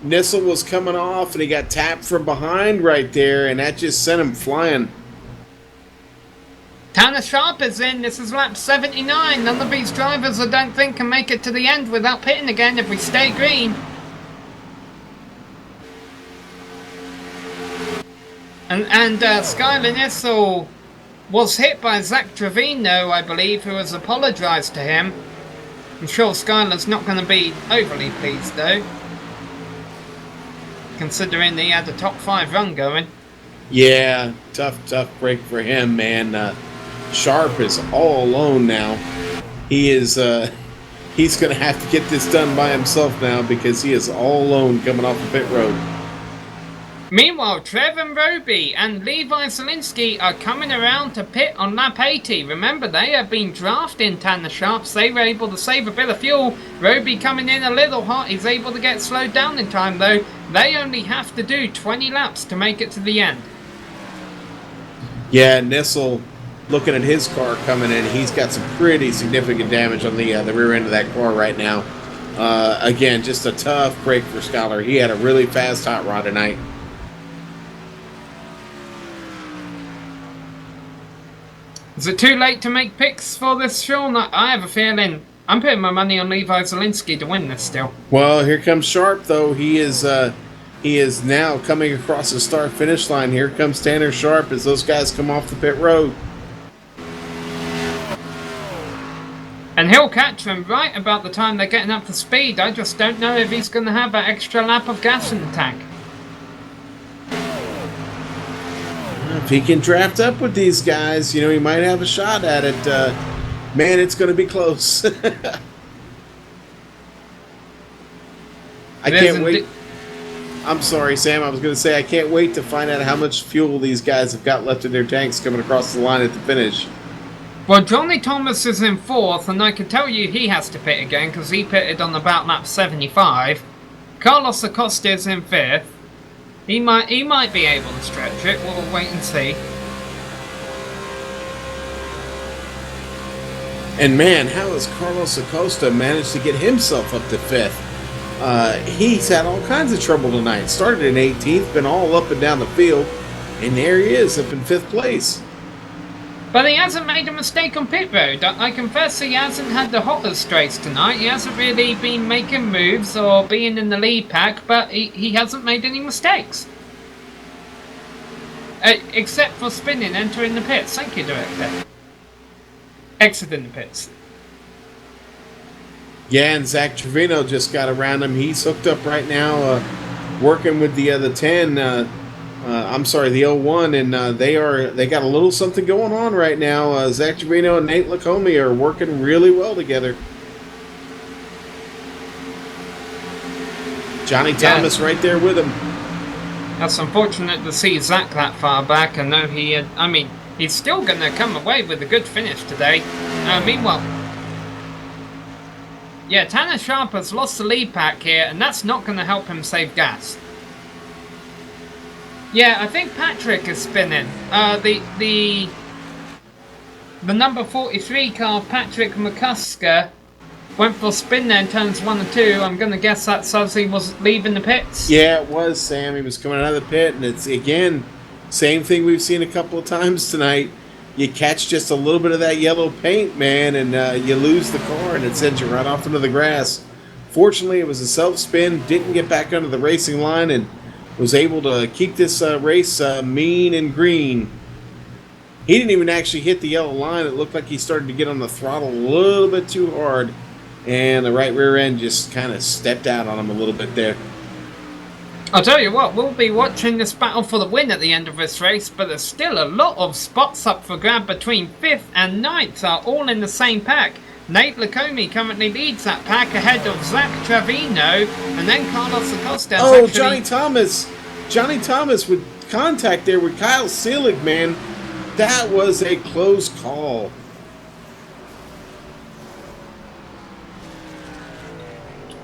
was coming off and he got tapped from behind right there, and that just sent him flying. Tanner Sharp is in. This is lap 79. None of these drivers, I don't think, can make it to the end without pitting again if we stay green. And Skylar Nissel was hit by Zach Trevino, I believe, who has apologised to him. I'm sure Skylar's not going to be overly pleased, though. considering he had a top 5 run going. Yeah, tough break for him, man. Sharp is all alone now. He is he's going to have to get this done by himself now because he is all alone coming off the pit road. Meanwhile, Trev and Roby and Levi Zielinski are coming around to pit on lap 80. Remember, they have been drafting Tanner Sharps. They were able to save a bit of fuel. Roby coming in a little hot. He's able to get slowed down in time, though. They only have to do 20 laps to make it to the end. Yeah, Nissel, looking at his car coming in, he's got some pretty significant damage on the rear end of that car right now. Again, just a tough break for Scholar. He had a really fast hot rod tonight. Is it too late to make picks for this, Sean? I have a feeling I'm putting my money on Levi Zielinski to win this still. Well, here comes Sharp, though. He is now coming across the start-finish line. Here comes Tanner Sharp as those guys come off the pit road. And he'll catch them right about the time they're getting up to speed. I just don't know if he's going to have that extra lap of gas in the tank. If he can draft up with these guys, you know, he might have a shot at it. Man, it's going to be close. I can't wait. I'm sorry, Sam. I was going to say I can't wait to find out how much fuel these guys have got left in their tanks coming across the line at the finish. Well, Johnny Thomas is in 4th, and I can tell you he has to pit again because he pitted on about lap 75. Carlos Acosta is in 5th. He might be able to stretch it. We'll wait and see. And man, how has Carlos Acosta managed to get himself up to 5th? He's had all kinds of trouble tonight. Started in 18th, been all up and down the field, and there he is up in 5th place. But he hasn't made a mistake on pit road. I confess he hasn't had the hottest straights tonight. He hasn't really been making moves or being in the lead pack, but he hasn't made any mistakes. Except for spinning, entering the pits. Thank you, Director. Exiting the pits. Yeah, and Zach Trevino just got around him. He's hooked up right now, working with the 10. I'm sorry, the 01, and they got a little something going on right now. Zach Trevino and Nate Lacombe are working really well together. Johnny Thomas right there with him. That's unfortunate to see Zach that far back. I know he's still going to come away with a good finish today. Meanwhile, yeah, Tanner Sharp has lost the lead pack here, and that's not going to help him save gas. Yeah, I think Patrick is spinning. The number 43 car, Patrick McCusker, went for a spin there in turns 1 and 2. I'm going to guess that Suzy was leaving the pits. Yeah, it was, Sam. He was coming out of the pit, and it's, again, same thing we've seen a couple of times tonight. You catch just a little bit of that yellow paint, man, and you lose the car, and it sends you right off into the grass. Fortunately, it was a self-spin, didn't get back under the racing line, and was able to keep this race mean and green. He didn't even actually hit the yellow line. It looked like he started to get on the throttle a little bit too hard, and the right rear end just kind of stepped out on him a little bit there. I'll tell you what, we'll be watching this battle for the win at the end of this race, but there's still a lot of spots up for grab between 5th and 9th, are all in the same pack. Nate Lacombe currently leads that pack ahead of Zach Trevino, and then Carlos Acosta. Oh, Johnny Thomas with contact there with Kyle Seelig, man. That was a close call.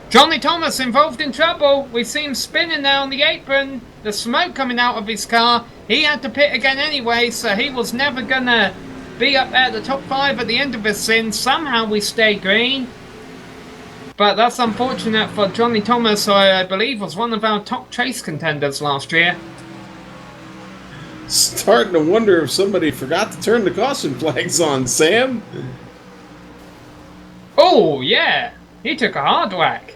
Johnny Thomas involved in trouble. We see him spinning now on the apron. The smoke coming out of his car. He had to pit again anyway, so he was never gonna be up there at the top 5 at the end of his sin. Somehow we stay green. But that's unfortunate for Johnny Thomas, who I believe was one of our top chase contenders last year. Starting to wonder if somebody forgot to turn the caution flags on, Sam. Oh, yeah. He took a hard whack.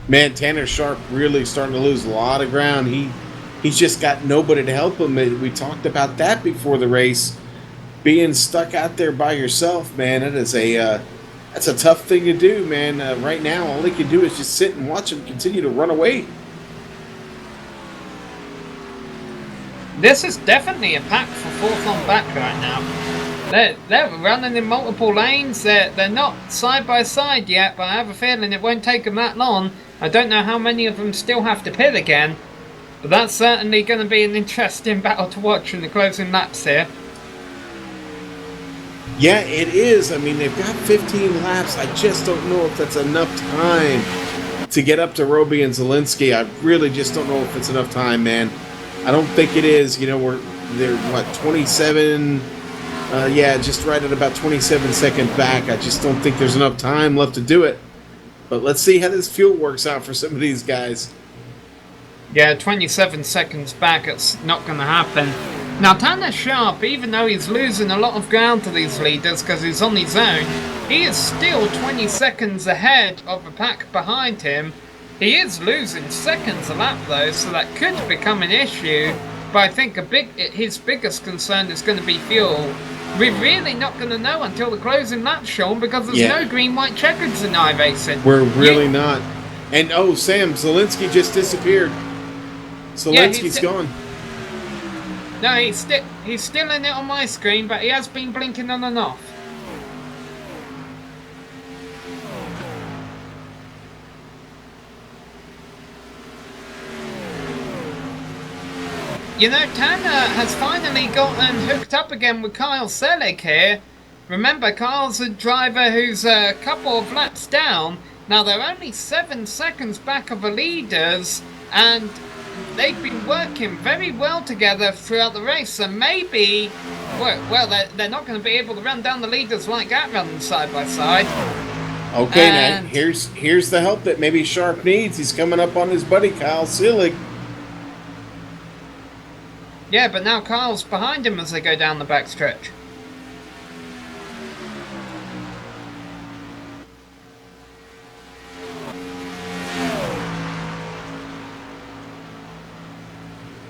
Man, Tanner Sharp really starting to lose a lot of ground. He's just got nobody to help him. We talked about that before the race. Being stuck out there by yourself, man, it is That's a tough thing to do, man. Right now, all he can do is just sit and watch him continue to run away. This is definitely a pack for fourth on back right now. They're running in multiple lanes. They're not side by side yet, but I have a feeling it won't take them that long. I don't know how many of them still have to pit again, but that's certainly going to be an interesting battle to watch in the closing laps here. Yeah, it is. I mean, they've got 15 laps. I just don't know if that's enough time to get up to Roby and Zelensky. I really just don't know if it's enough time, man. I don't think it is. You know, they're what, 27? Yeah, just right at about 27 seconds back. I just don't think there's enough time left to do it. But let's see how this fuel works out for some of these guys. Yeah, 27 seconds back, it's not going to happen. Now, Tanner Sharp, even though he's losing a lot of ground to these leaders because he's on his own, he is still 20 seconds ahead of the pack behind him. He is losing seconds a lap though, so that could become an issue. But I think his biggest concern is going to be fuel. We're really not going to know until the closing lap, Sean, because there's no green-white checkers in iRacing. We're really not. And oh, Sam, Zelensky just disappeared. Zelensky's gone. No, he's still in it on my screen, but he has been blinking on and off. You know, Tanner has finally gotten hooked up again with Kyle Selig here. Remember, Kyle's a driver who's a couple of laps down. Now, they're only 7 seconds back of the leaders, and they've been working very well together throughout the race, and maybe, well, they're not going to be able to run down the leaders like that running side by side. Okay, now here's the help that maybe Sharp needs. He's coming up on his buddy Kyle Selig. Yeah, but now Kyle's behind him as they go down the backstretch.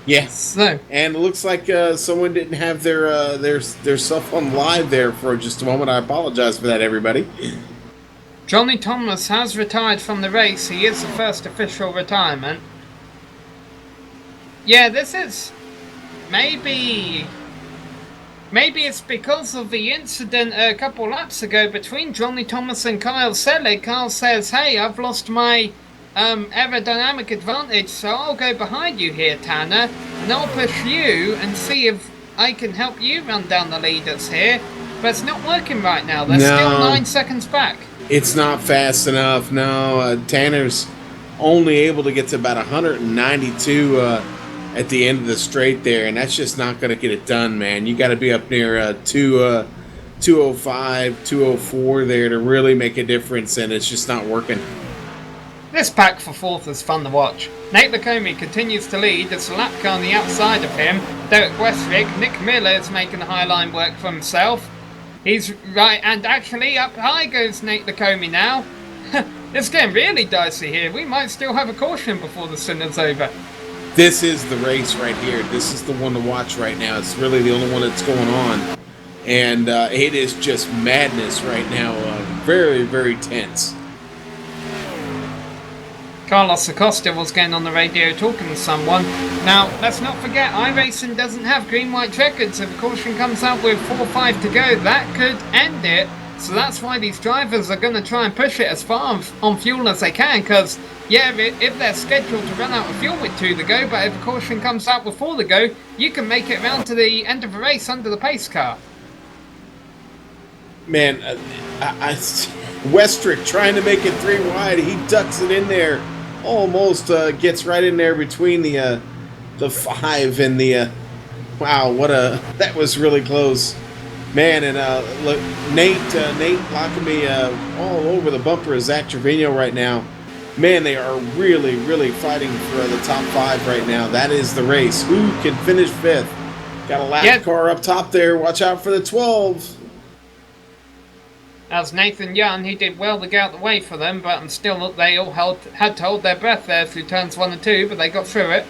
Yes. So, and it looks like someone didn't have their stuff on live there for just a moment. I apologize for that, everybody. Johnny Thomas has retired from the race. He is the first official retirement. Yeah, this is maybe it's because of the incident a couple laps ago between Johnny Thomas and Kyle Selig. Kyle says, "Hey, I've lost my aerodynamic advantage, so I'll go behind you here, Tanner, and I'll push you and see if I can help you run down the leaders here." But it's not working right now. They're still 9 seconds back. It's not fast enough. No, Tanner's only able to get to about 192 at the end of the straight there, and that's just not going to get it done, man. You got to be up near 205, 204 there to really make a difference, and it's just not working. This pack for fourth is fun to watch. Nate Lacombe continues to lead. There's a lap car on the outside of him. Derek Westwick, Nick Miller is making the high line work for himself. He's right, and actually up high goes Nate Lacombe now. It's getting really dicey here. We might still have a caution before the stint's over. This is the race right here. This is the one to watch right now. It's really the only one that's going on. And it is just madness right now. Very, very tense. Carlos Acosta was getting on the radio talking to someone. Now, let's not forget, iRacing doesn't have green-white checkers. If a caution comes out with 4 or 5 to go, that could end it. So that's why these drivers are going to try and push it as far on fuel as they can, because, yeah, if they're scheduled to run out of fuel with 2 to go, but if a caution comes out with 4 to go, you can make it around to the end of the race under the pace car. Man, Westrick trying to make it 3 wide. He ducks it in there. Almost gets right in there between the 5 and the... wow, that was really close. Man, and look, Nate Lacombe all over the bumper of Zach Trevino right now. Man, they are really, really fighting for the top 5 right now. That is the race. Who can finish 5th? Got a lap car up top there. Watch out for the 12. As Nathan Young, he did well to get out the way for them, but still they all had to hold their breath there through turns 1 and 2, but they got through it.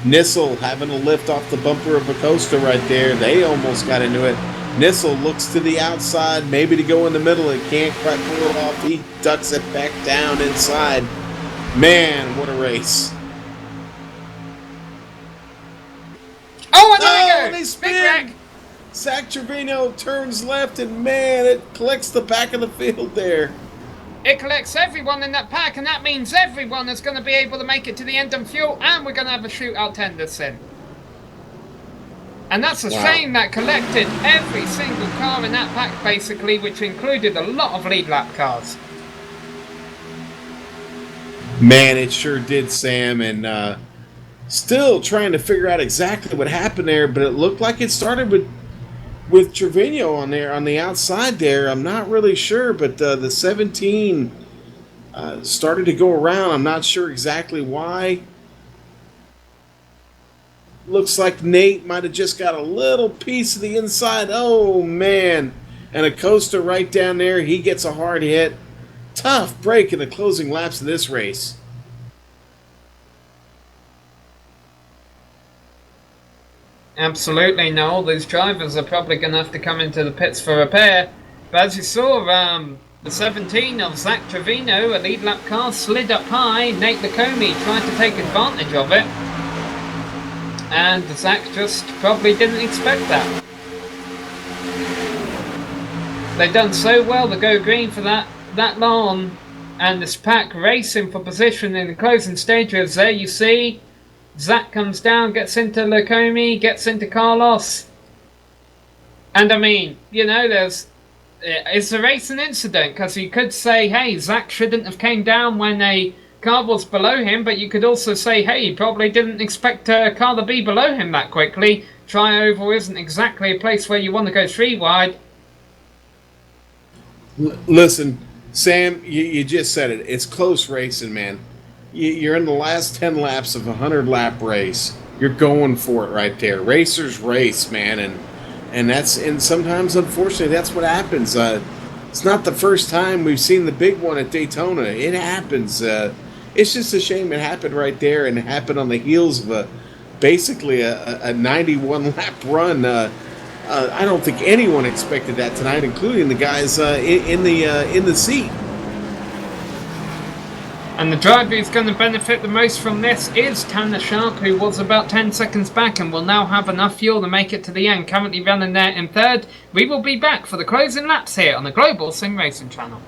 Nissel having a lift off the bumper of Acosta right there. They almost got into it. Nissel looks to the outside, maybe to go in the middle. It can't quite pull it off. He ducks it back down inside. Man, what a race. Oh, and there Oh, we and go! they Big spin! wreck! Zach Trevino turns left, and man, it collects the back of the field there. It collects everyone in that pack, and that means everyone is going to be able to make it to the end on fuel, and we're going to have a shootout tender sim. And that's a shame that collected every single car in that pack, basically, which included a lot of lead lap cars. Man, it sure did, Sam, and still trying to figure out exactly what happened there, but it looked like it started with Trevino on there on the outside there. I'm not really sure, but the 17 started to go around. I'm not sure exactly why. Looks like Nate might have just got a little piece of the inside. Oh, man. And Acosta right down there. He gets a hard hit. Tough break in the closing laps of this race. Absolutely, Noel. These drivers are probably going to have to come into the pits for repair. But as you saw, the 17 of Zach Trevino, a lead lap car, slid up high. Nate Lacombe tried to take advantage of it. And Zach just probably didn't expect that. They've done so well to go green for that long. And this pack racing for position in the closing stages. There you see, Zach comes down, gets into Lacombe, gets into Carlos. And I mean, you know, it's a racing incident, because you could say, hey, Zach shouldn't have came down when a car was below him, but you could also say, hey, he probably didn't expect a car to be below him that quickly. Tri-oval isn't exactly a place where you want to go 3 wide. Listen, Sam, you just said it. It's close racing, man. You're in the last 10 laps of a 100-lap race. You're going for it right there. Racers race, man, and sometimes, unfortunately, that's what happens. It's not the first time we've seen the big one at Daytona. It happens. It's just a shame it happened right there, and it happened on the heels of basically a 91-lap run. I don't think anyone expected that tonight, including the guys in the seat. And the driver who's going to benefit the most from this is Tanner Sharp, who was about 10 seconds back and will now have enough fuel to make it to the end, currently running there in third. We will be back for the closing laps here on the Global Sim Racing channel.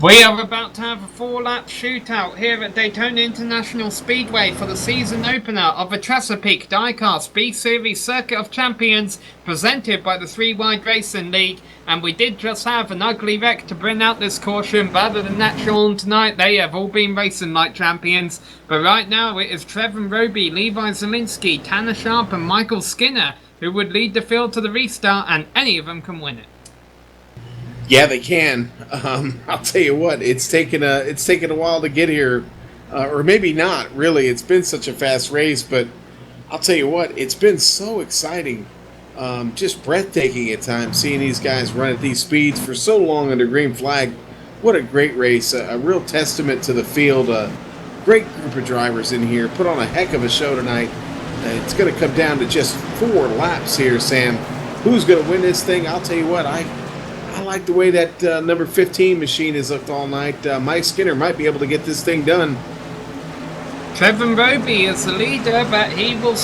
We are about to have a 4-lap shootout here at Daytona International Speedway for the season opener of the Chesapeake Diecast B-Series Circuit of Champions presented by the 3 Wide Racing League, and we did just have an ugly wreck to bring out this caution, but other than that, Sean, tonight they have all been racing like champions. But right now it is Trevor Roby, Levi Zielinski, Tanner Sharp and Michael Skinner who would lead the field to the restart, and any of them can win it. Yeah, they can. I'll tell you what, it's taken a while to get here, or maybe not. Really, it's been such a fast race, but I'll tell you what, it's been so exciting, just breathtaking at times seeing these guys run at these speeds for so long under green flag. What a great race! A real testament to the field. A great group of drivers in here. Put on a heck of a show tonight. It's going to come down to just 4 laps here, Sam. Who's going to win this thing? I'll tell you what, I like the way that number 15 machine has looked all night. Mike Skinner might be able to get this thing done. Trevor Roby is the leader, but he will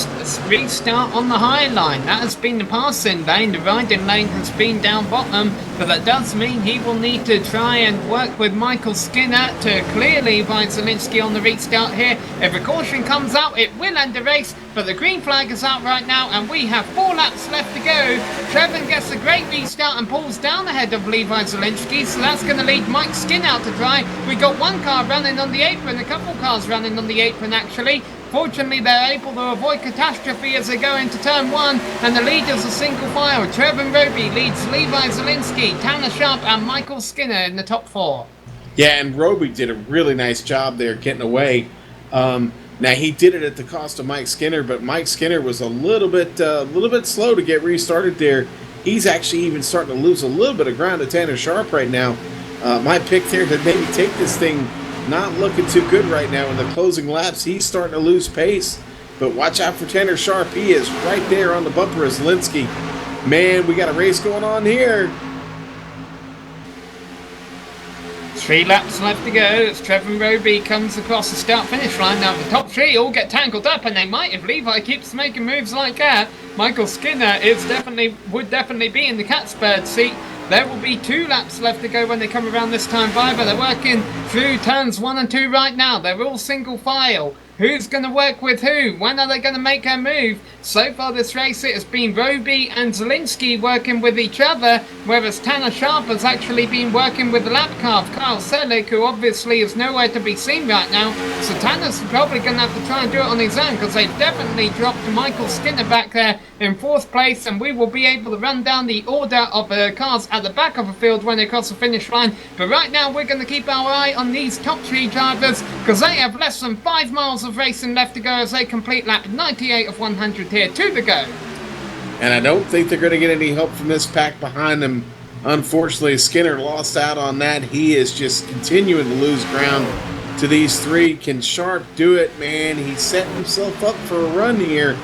restart on the high line. That has been the passing lane. The riding lane has been down bottom, but that does mean he will need to try and work with Michael Skinner to clear Levi Zielinski on the restart here. If a caution comes out, it will end the race, but the green flag is out right now, and we have 4 laps left to go. Trevor gets a great restart and pulls down ahead of Levi Zielinski, so that's going to lead Mike Skinner out to dry. We got 1 car running on the apron, a couple cars running on the apron actually. Fortunately, they're able to avoid catastrophe as they go into turn 1, and the leaders are single file. Trevor Roby leads Levi Zielinski, Tanner Sharp and Michael Skinner in the top 4. Yeah, and Roby did a really nice job there getting away. Now he did it at the cost of Mike Skinner, but Mike Skinner was a little bit slow to get restarted there. He's actually even starting to lose a little bit of ground to Tanner Sharp right now. My pick there to maybe take this thing not looking too good right now in the closing laps. He's starting to lose pace, but watch out for Tanner Sharp. He is right there on the bumper as Zielinski. Man, we got a race going on here. 3 laps left to go as Trevor Roby comes across the start-finish line. Now the top 3 all get tangled up, and they might if Levi keeps making moves like that. Michael Skinner would definitely be in the cat's bird seat. There will be 2 laps left to go when they come around this time by, but they're working through turns 1 and 2 right now. They're all single file. Who's going to work with who? When are they going to make a move? So far this race it has been Roby and Zielinski working with each other, whereas Tanner Sharp has actually been working with the lap car of Kyle Selig, who obviously is nowhere to be seen right now. So Tanner's probably going to have to try and do it on his own, because they definitely dropped Michael Skinner back there in 4th place, and we will be able to run down the order of the cars at the back of the field when they cross the finish line. But right now we're going to keep our eye on these top 3 drivers, because they have less than 5 miles of racing left to go as they complete lap 98 of 100 here to the go. And I don't think they're going to get any help from this pack behind them. Unfortunately, Skinner lost out on that. He is just continuing to lose ground to these 3. Can Sharp do it, man? He's setting himself up for a run here,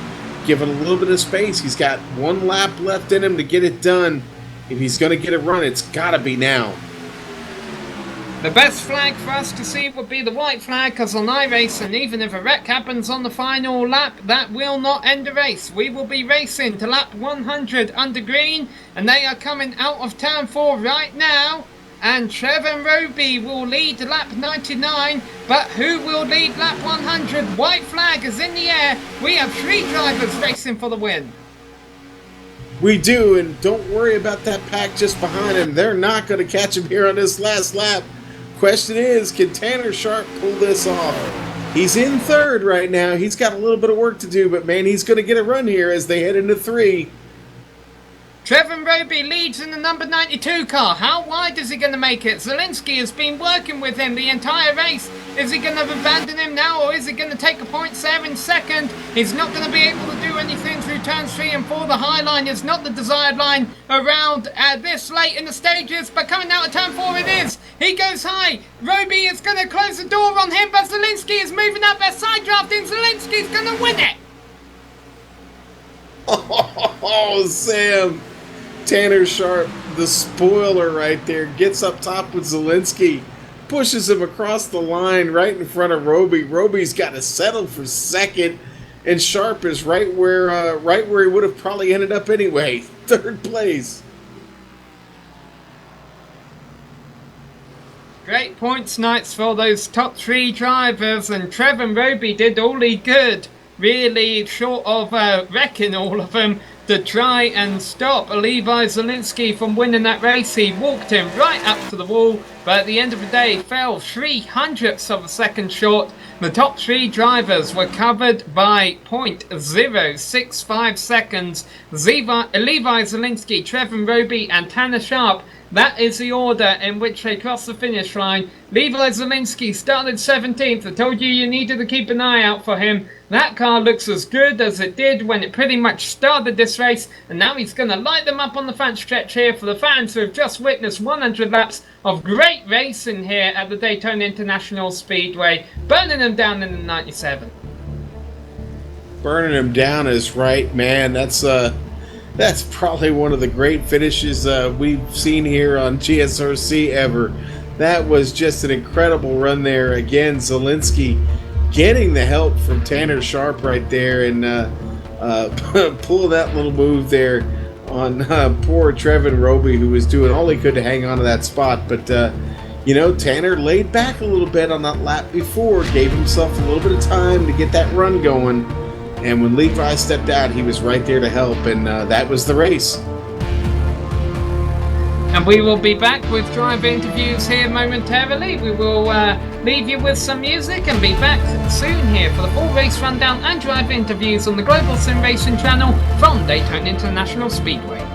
given a little bit of space. He's got 1 lap left in him to get it done. If he's going to get a run, it's got to be now. The best flag for us to see would be the white flag, because on iRacing, even if a wreck happens on the final lap, that will not end the race. We will be racing to lap 100 under green, and they are coming out of turn 4 right now. And Trevor Roby will lead lap 99, but who will lead lap 100? White flag is in the air. We have 3 drivers racing for the win. We do, and don't worry about that pack just behind him. They're not going to catch him here on this last lap. Question is, can Tanner Sharp pull this off? He's in 3rd right now. He's got a little bit of work to do, but man, he's going to get a run here as they head into 3. Trevor Roby leads in the number 92 car. How wide is he going to make it? Zielinski has been working with him the entire race. Is he going to abandon him now, or is he going to take a points there in 2nd? He's not going to be able to do anything through turns 3 and 4. The high line is not the desired line around this late in the stages, but coming out of turn 4 it is. He goes high. Roby is going to close the door on him, but Zielinski is moving up there, side drafting. Zielinski's going to win it. Oh, Sam. Tanner Sharp, the spoiler right there, gets up top with Zielinski, pushes him across the line right in front of Roby. Roby's got to settle for 2nd, and Sharp is right where he would have probably ended up anyway, 3rd place. Great points nights for those top 3 drivers, and Trevor Roby did all he could, really short of wrecking all of them, to try and stop Levi Zielinski from winning that race. He walked him right up to the wall, but at the end of the day fell 0.03 of a second short. The top 3 drivers were covered by 0.065 seconds. Levi Zielinski, Trevor Roby and Tanner Sharp. That is the order in which they crossed the finish line. Levi Zielinski started 17th. I told you needed to keep an eye out for him. That car looks as good as it did when it pretty much started this race, and now he's going to light them up on the front stretch here for the fans who have just witnessed 100 laps of great racing here at the Daytona International Speedway, burning them down in the 97. Burning him down is right, man. That's probably one of the great finishes we've seen here on GSRC ever. That was just an incredible run there. Again, Zielinski getting the help from Tanner Sharp right there and pull that little move there on poor Trevin Roby, who was doing all he could to hang on to that spot. But, Tanner laid back a little bit on that lap before, gave himself a little bit of time to get that run going. And when Levi stepped out, he was right there to help, and that was the race. And we will be back with driver interviews here momentarily. We will leave you with some music and be back soon here for the full race rundown and driver interviews on the Global Sim Racing channel from Daytona International Speedway.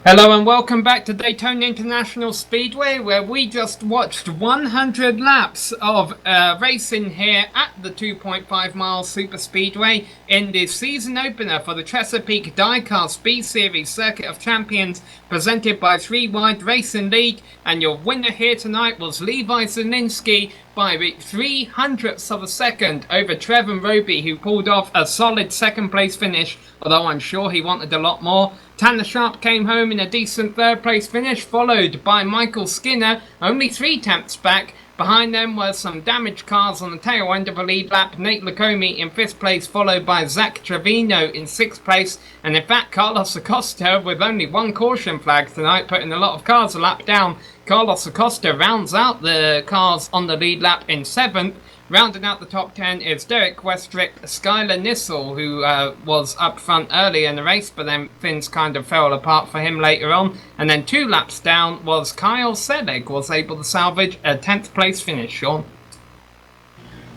Hello and welcome back to Daytona International Speedway, where we just watched 100 laps of racing here at the 2.5 mile super speedway in the season opener for the Chesapeake Diecast Speed Series Circuit of Champions, presented by 3 Wide Racing League. And your winner here tonight was Levi Zielinski by 0.03 of a second over Trevor Roby, who pulled off a solid second place finish, although I'm sure he wanted a lot more. Tanner Sharp came home in a decent third place finish, followed by Michael Skinner, only 3 tenths back. Behind them were some damaged cars on the tail end of the lead lap. Nate Lacombe in 5th place, followed by Zach Trevino in 6th place. And in fact, Carlos Acosta, with only 1 caution flag tonight, putting a lot of cars a lap down. Carlos Acosta rounds out the cars on the lead lap in 7th. Rounding out the top 10 is Derek Westrick, Skylar Nissel, who was up front early in the race, but then things kind of fell apart for him later on. And then 2 laps down was Kyle Selig, was able to salvage a 10th place finish, Sean.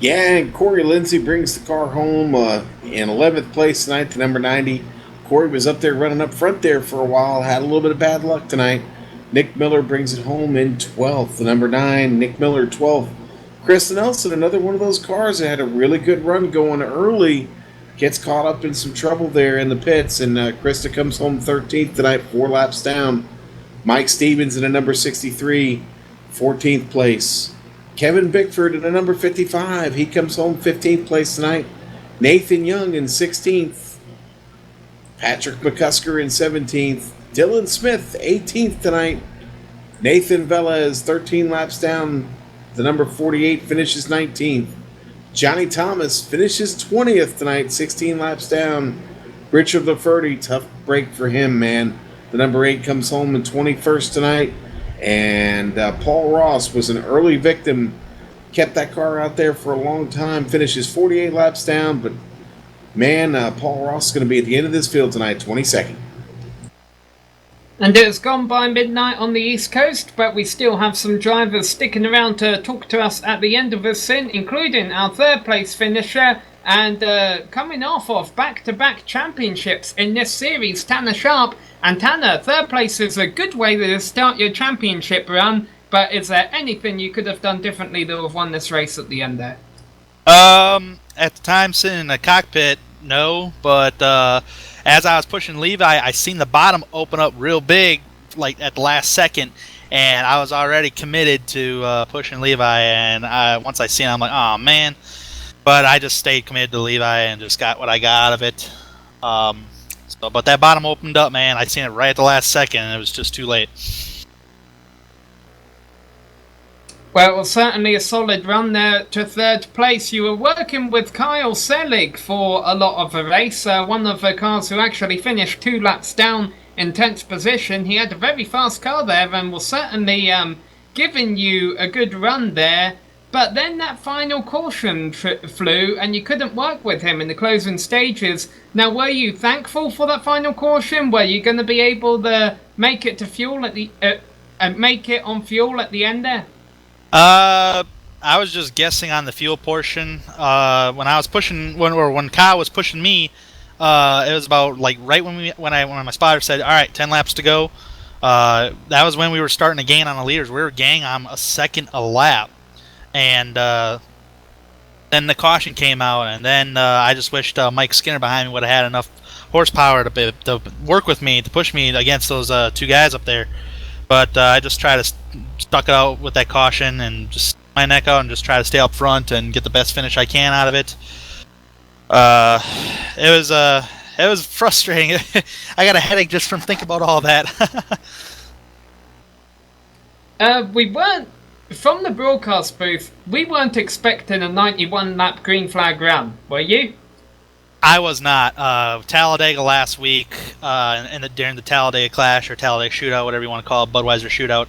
Yeah, and Corey Lindsey brings the car home in 11th place tonight to number 90. Corey was up there running up front there for a while, had a little bit of bad luck tonight. Nick Miller brings it home in 12th, the number 9. Nick Miller 12th. Chris Nelson, another one of those cars that had a really good run going early, gets caught up in some trouble there in the pits, and Krista comes home 13th tonight, 4 laps down. Mike Stevens in a number 63, 14th place. Kevin Bickford in a number 55, he comes home 15th place tonight. Nathan Young in 16th. Patrick McCusker in 17th. Dylan Smith, 18th tonight. Nathan Velez, 13 laps down. The number 48 finishes 19th. Johnny Thomas finishes 20th tonight, 16 laps down. Richard Lafferty, tough break for him, man. The number 8 comes home in 21st tonight. And Paul Ross was an early victim. Kept that car out there for a long time. Finishes 48 laps down. But, man, Paul Ross is going to be at the end of this field tonight, 22nd. And it's gone by midnight on the East Coast, but we still have some drivers sticking around to talk to us at the end of this sin, including our 3rd place finisher and coming off of back-to-back championships in this series, Tanner Sharp. And Tanner, 3rd place is a good way to start your championship run, but is there anything you could have done differently to have won this race at the end there? At the time sitting in the cockpit, no, but as I was pushing Levi, I seen the bottom open up real big, like at the last second, and I was already committed to pushing Levi. And once I seen it, I'm like, oh man! But I just stayed committed to Levi and just got what I got out of it. But that bottom opened up, man. I seen it right at the last second, and it was just too late. Well, it was certainly a solid run there to 3rd place. You were working with Kyle Selig for a lot of the race, one of the cars who actually finished 2 laps down in 10th position. He had a very fast car there and was certainly giving you a good run there. But then that final caution flew and you couldn't work with him in the closing stages. Now, were you thankful for that final caution? Were you going to be able to make it to fuel at the make it on fuel at the end there? I was just guessing on the fuel portion. When I was pushing, when Kyle was pushing me, it was about like right when my spotter said, "All right, 10 laps to go." That was when we were starting to gain on the leaders. We were gaining on a second a lap, and then the caution came out, and then I just wished Mike Skinner behind me would have had enough horsepower to work with me to push me against those 2 guys up there. But I just tried to stuck it out with that caution and just my neck out and just try to stay up front and get the best finish I can out of it. It was frustrating. I got a headache just from thinking about all that. We weren't, from the broadcast booth, we weren't expecting a 91 lap green flag run, were you? I was not. Talladega last week, during the Talladega Clash or Talladega Shootout, whatever you want to call it, Budweiser Shootout,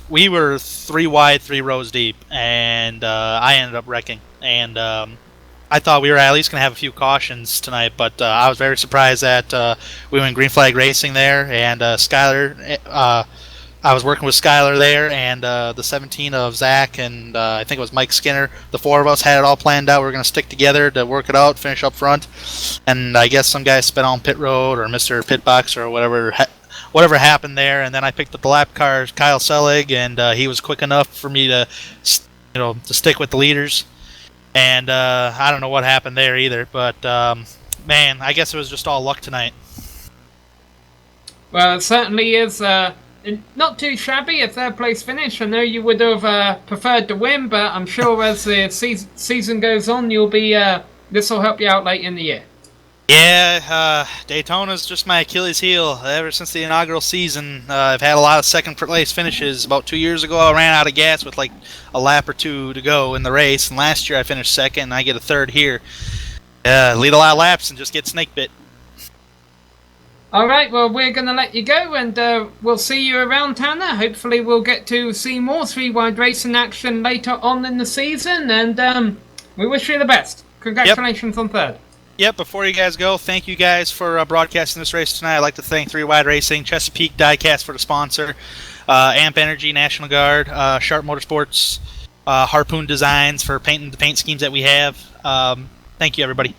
we were 3 wide, 3 rows deep, and I ended up wrecking. And I thought we were at least going to have a few cautions tonight, but I was very surprised that we went green flag racing there, and Skyler, I was working with Skyler there, and the 17 of Zach, and I think it was Mike Skinner. The 4 of us had it all planned out. We were going to stick together to work it out, finish up front. And I guess some guy spent on pit road or Mr. Pitbox or whatever whatever happened there, and then I picked up the lap car, Kyle Selig, and he was quick enough for me to, to stick with the leaders. And I don't know what happened there either, but man, I guess it was just all luck tonight. Well, it certainly is not too shabby, a third place finish. I know you would have preferred to win, but I'm sure as the season goes on, you'll be this will help you out late in the year. Yeah, Daytona's just my Achilles heel. Ever since the inaugural season, I've had a lot of second place finishes. About 2 years ago, I ran out of gas with like a lap or two to go in the race, and last year I finished second, and I get a third here. Lead a lot of laps and just get snake bit. All right, well, we're going to let you go, and we'll see you around, Tanner. Hopefully we'll get to see more three-wide racing action later on in the season, and we wish you the best. Congratulations on third. Yep, before you guys go, thank you guys for broadcasting this race tonight. I'd like to thank Three Wide Racing, Chesapeake Diecast for the sponsor, Amp Energy, National Guard, Sharp Motorsports, Harpoon Designs for painting the paint schemes that we have. Thank you, everybody.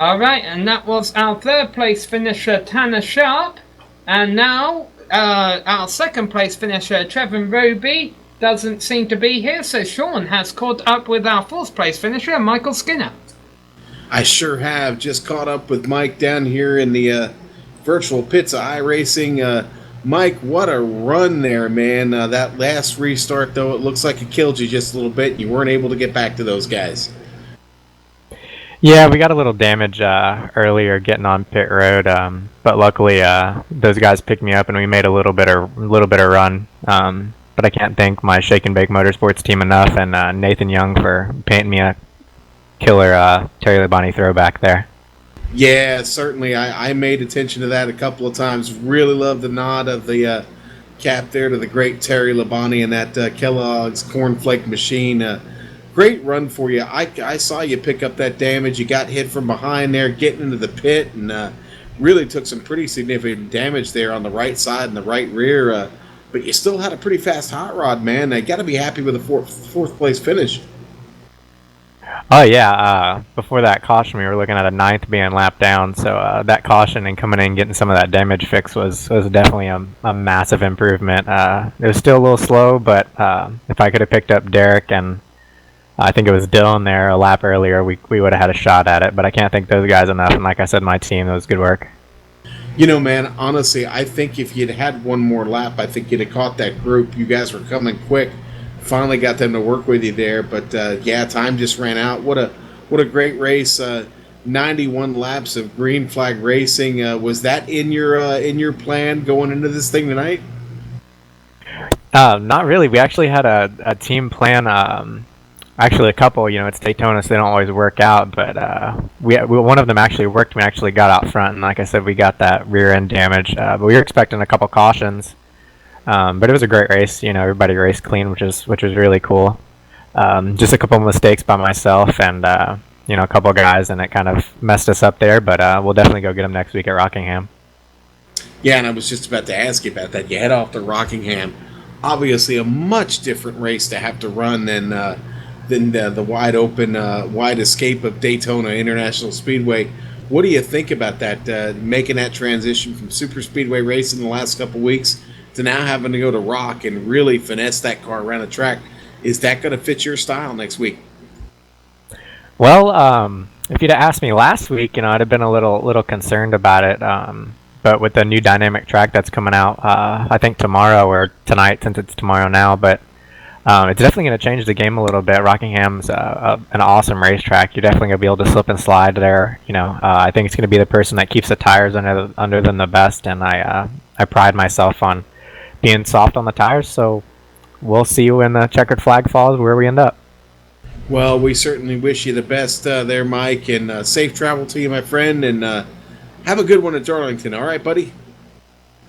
All right, and that was our third place finisher, Tanner Sharp. And now our second place finisher, Trevin Roby, doesn't seem to be here, so Sean has caught up with our fourth place finisher, Michael Skinner. I sure have. Just caught up with Mike down here in the virtual pits of iRacing. Mike, what a run there, man. That last restart, though, it looks like it killed you just a little bit. You weren't able to get back to those guys. Yeah, we got a little damage earlier getting on pit road, but luckily those guys picked me up and we made a little bit of run. But I can't thank my Shake and Bake Motorsports team enough, and Nathan Young for painting me a killer Terry Labonte throwback there. Yeah, certainly. I made attention to that a couple of times. Really love the nod of the cap there to the great Terry Labonte and that Kellogg's Cornflake machine. Great run for you. I saw you pick up that damage. You got hit from behind there, getting into the pit, and really took some pretty significant damage there on the right side and the right rear. But you still had a pretty fast hot rod, man. You got to be happy with a fourth place finish. Oh yeah, before that caution we were looking at a ninth being lapped down, so that caution and coming in and getting some of that damage fixed was definitely a massive improvement. It was still a little slow, but if I could have picked up Derek and I think it was Dylan there a lap earlier, we would have had a shot at it, but I can't thank those guys enough, and like I said, my team, it was good work. You know, man, honestly, I think if you'd had one more lap, I think you'd have caught that group. You guys were coming quick. Finally got them to work with you there, but yeah, time just ran out. What a great race! 91 laps of green flag racing. Was that in your plan going into this thing tonight? Not really. We actually had a team plan. Actually, a couple. It's Daytona, so they don't always work out. But one of them actually worked. We actually got out front, and like I said, we got that rear end damage. But we were expecting a couple cautions. But it was a great race. Everybody raced clean, which was really cool. Just a couple of mistakes by myself and a couple of guys, and it kind of messed us up there. But we'll definitely go get them next week at Rockingham. Yeah, and I was just about to ask you about that. You head off to Rockingham. Obviously, a much different race to have to run than the wide open, wide escape of Daytona International Speedway. What do you think about that? Making that transition from super speedway racing the last couple weeks to now having to go to Rock and really finesse that car around the track. Is that going to fit your style next week? Well, if you'd have asked me last week, I'd have been a little concerned about it. But with the new dynamic track that's coming out, I think tomorrow or tonight, since it's tomorrow now, but it's definitely going to change the game a little bit. Rockingham's an awesome racetrack. You're definitely going to be able to slip and slide there. I think it's going to be the person that keeps the tires under them the best, and I pride myself on being soft on the tires, so we'll see when the checkered flag falls where we end up. Well, we certainly wish you the best there, Mike, and safe travel to you, my friend, and have a good one at Darlington. All right, buddy?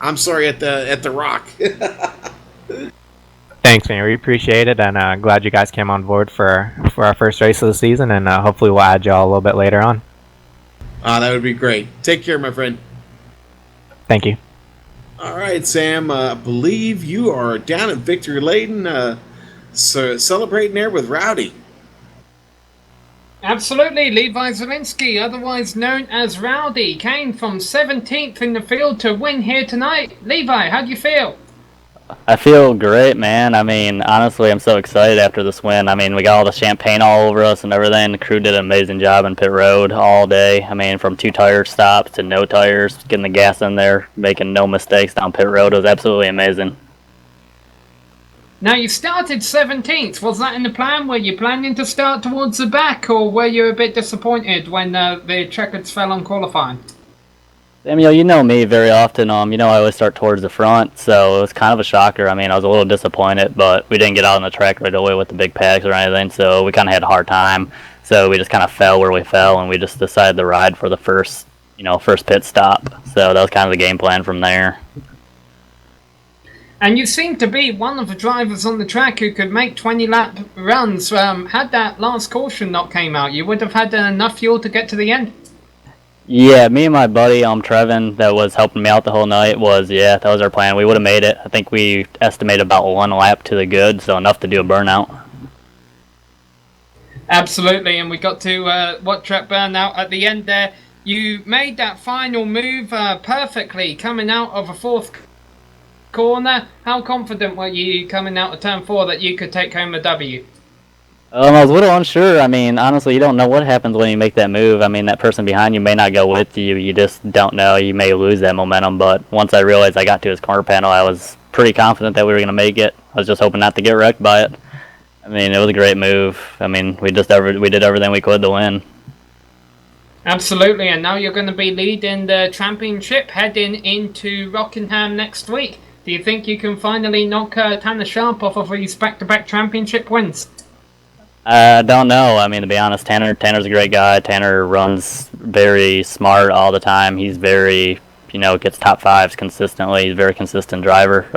I'm sorry, at the Rock. Thanks, man. We appreciate it, and glad you guys came on board for our first race of the season, and hopefully we'll add y'all a little bit later on. That would be great. Take care, my friend. Thank you. All right, Sam, I believe you are down at Victory Layton, celebrating there with Rowdy. Absolutely, Levi Zielinski, otherwise known as Rowdy, came from 17th in the field to win here tonight. Levi, how do you feel? I feel great, man. I mean, honestly, I'm so excited after this win. I mean, we got all the champagne all over us and everything. The crew did an amazing job in pit road all day. I mean, from 2-tire stops to no tires, getting the gas in there, making no mistakes down pit road. It was absolutely amazing. Now, you started 17th. Was that in the plan? Were you planning to start towards the back, or were you a bit disappointed when the checkers fell on qualifying? Samuel, you know me very often. I always start towards the front, so it was kind of a shocker. I mean, I was a little disappointed, but we didn't get out on the track right away with the big packs or anything, so we kind of had a hard time. So we just kind of fell where we fell, and we just decided to ride for the first pit stop. So that was kind of the game plan from there. And you seem to be one of the drivers on the track who could make 20-lap runs. Had that last caution not came out, you would have had enough fuel to get to the end. Yeah, me and my buddy Trevin, that was helping me out the whole night, that was our plan. We would have made it. I think we estimated about 1 lap to the good, so enough to do a burnout. Absolutely, and we got to watch that burnout at the end there. You made that final move perfectly, coming out of a fourth corner. How confident were you coming out of turn 4 that you could take home a W? I was a little unsure. I mean, honestly, you don't know what happens when you make that move. I mean, that person behind you may not go with you. You just don't know. You may lose that momentum. But once I realized I got to his corner panel, I was pretty confident that we were going to make it. I was just hoping not to get wrecked by it. I mean, it was a great move. I mean, we did everything we could to win. Absolutely, and now you're going to be leading the championship heading into Rockingham next week. Do you think you can finally knock Tanner Sharp off of these back-to-back championship wins? I don't know. I mean, to be honest, Tanner's a great guy. Tanner runs very smart all the time. He's very, gets top 5s consistently. He's a very consistent driver.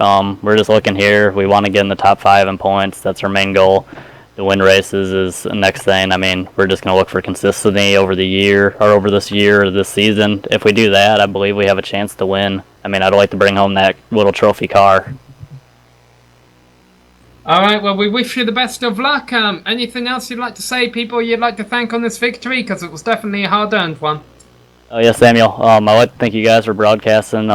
We're just looking here. We want to get in the top 5 in points. That's our main goal. The win races is the next thing. I mean, we're just going to look for consistency over the year, or over this year, or this season. If we do that, I believe we have a chance to win. I mean, I'd like to bring home that little trophy car. All right, well, we wish you the best of luck. Anything else you'd like to say, people you'd like to thank on this victory? Because it was definitely a hard-earned one. Oh, yes, Samuel. I'd like to thank you guys for broadcasting,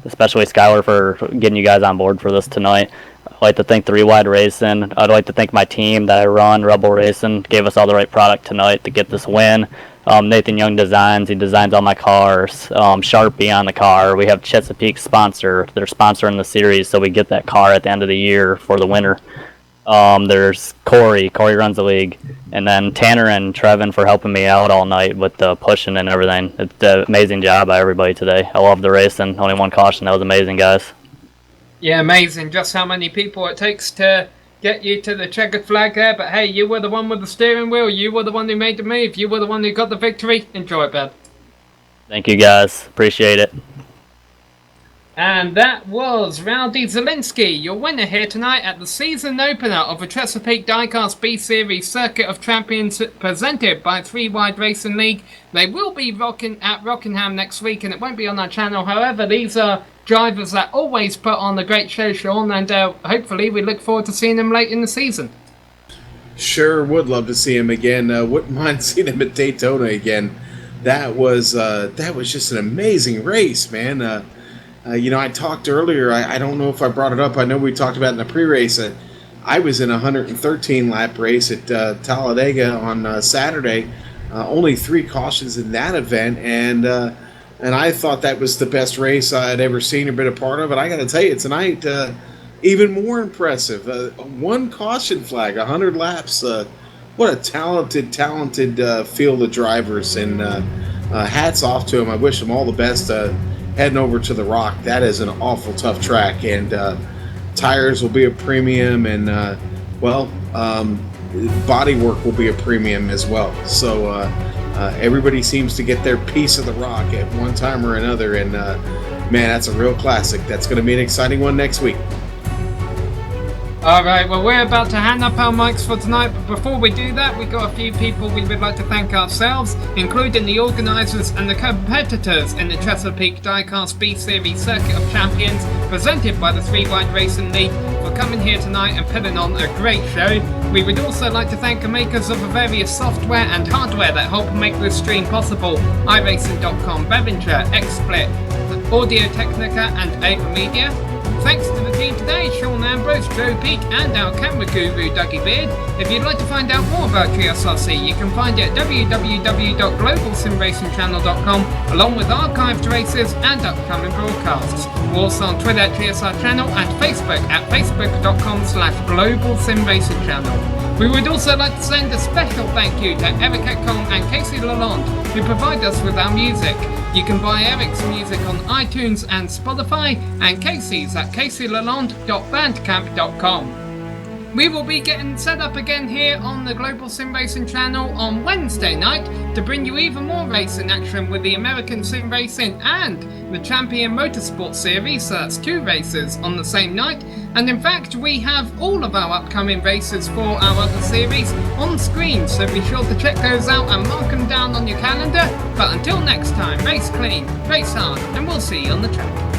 especially Skylar for getting you guys on board for this tonight. I'd like to thank 3 Wide Racing. I'd like to thank my team that I run, Rebel Racing, gave us all the right product tonight to get this win. Nathan Young Designs, he designs all my cars. Sharpie on the car. We have Chesapeake sponsor. They're sponsoring the series, so we get that car at the end of the year for the winner. There's Corey runs the league, and then Tanner and Trevin for helping me out all night with the pushing and everything. It's an amazing job by everybody today. I love the racing. Only 1 caution. That was amazing, guys. Yeah, amazing. Just how many people it takes to get you to the checkered flag there. But hey, you were the one with the steering wheel. You were the one who made the move. You were the one who got the victory. Enjoy it, bud. Thank you, guys. Appreciate it. And that was Rowdy Zielinski, your winner here tonight at the season opener of the Chesapeake Diecast B-Series Circuit of Champions presented by 3 Wide Racing League. They will be at Rockingham next week, and it won't be on our channel. However, these are drivers that always put on a great show, Sean, and hopefully we look forward to seeing them late in the season. Sure, would love to see him again. Wouldn't mind seeing him at Daytona again. That was just an amazing race, man. I talked earlier, I don't know if I brought it up, I know we talked about it in the pre-race. I was in a 113-lap race at Talladega on Saturday. Only 3 cautions in that event, and I thought that was the best race I'd ever seen or been a part of. And I got to tell you, tonight, even more impressive. 1 caution flag, 100 laps. What a talented field of drivers, and hats off to them. I wish them all the best heading over to the Rock. That is an awful tough track, and tires will be a premium, and body work will be a premium as well. So everybody seems to get their piece of the Rock at one time or another, and man, that's a real classic. That's going to be an exciting one next week. Alright, well, we're about to hang up our mics for tonight, but before we do that, we've got a few people we would like to thank ourselves, including the organisers and the competitors in the Chesapeake Diecast B-Series Circuit of Champions, presented by the 3 Wide Racing League. For for coming here tonight and putting on a great show. We would also like to thank the makers of the various software and hardware that help make this stream possible: iRacing.com, Bevinger, XSplit, Audio Technica, and Ava Media. Thanks to the team today: Sean Ambrose, Joe Peak, and our camera guru, Dougie Beard. If you'd like to find out more about GSRC, you can find it at www.globalsimracingchannel.com, along with archived races and upcoming broadcasts. We're also on Twitter at GSR Channel and Facebook at facebook.com/globalsimracingchannel. We would also like to send a special thank you to Eric Ekholm and Casey Lalonde, who provide us with our music. You can buy Eric's music on iTunes and Spotify, and Casey's at caseylalonde.bandcamp.com. We will be getting set up again here on the Global Sim Racing channel on Wednesday night to bring you even more racing action with the American Sim Racing and the Champion Motorsport Series, so that's 2 races on the same night. And in fact, we have all of our upcoming races for our other series on screen, so be sure to check those out and mark them down on your calendar. But until next time, race clean, race hard, and we'll see you on the track.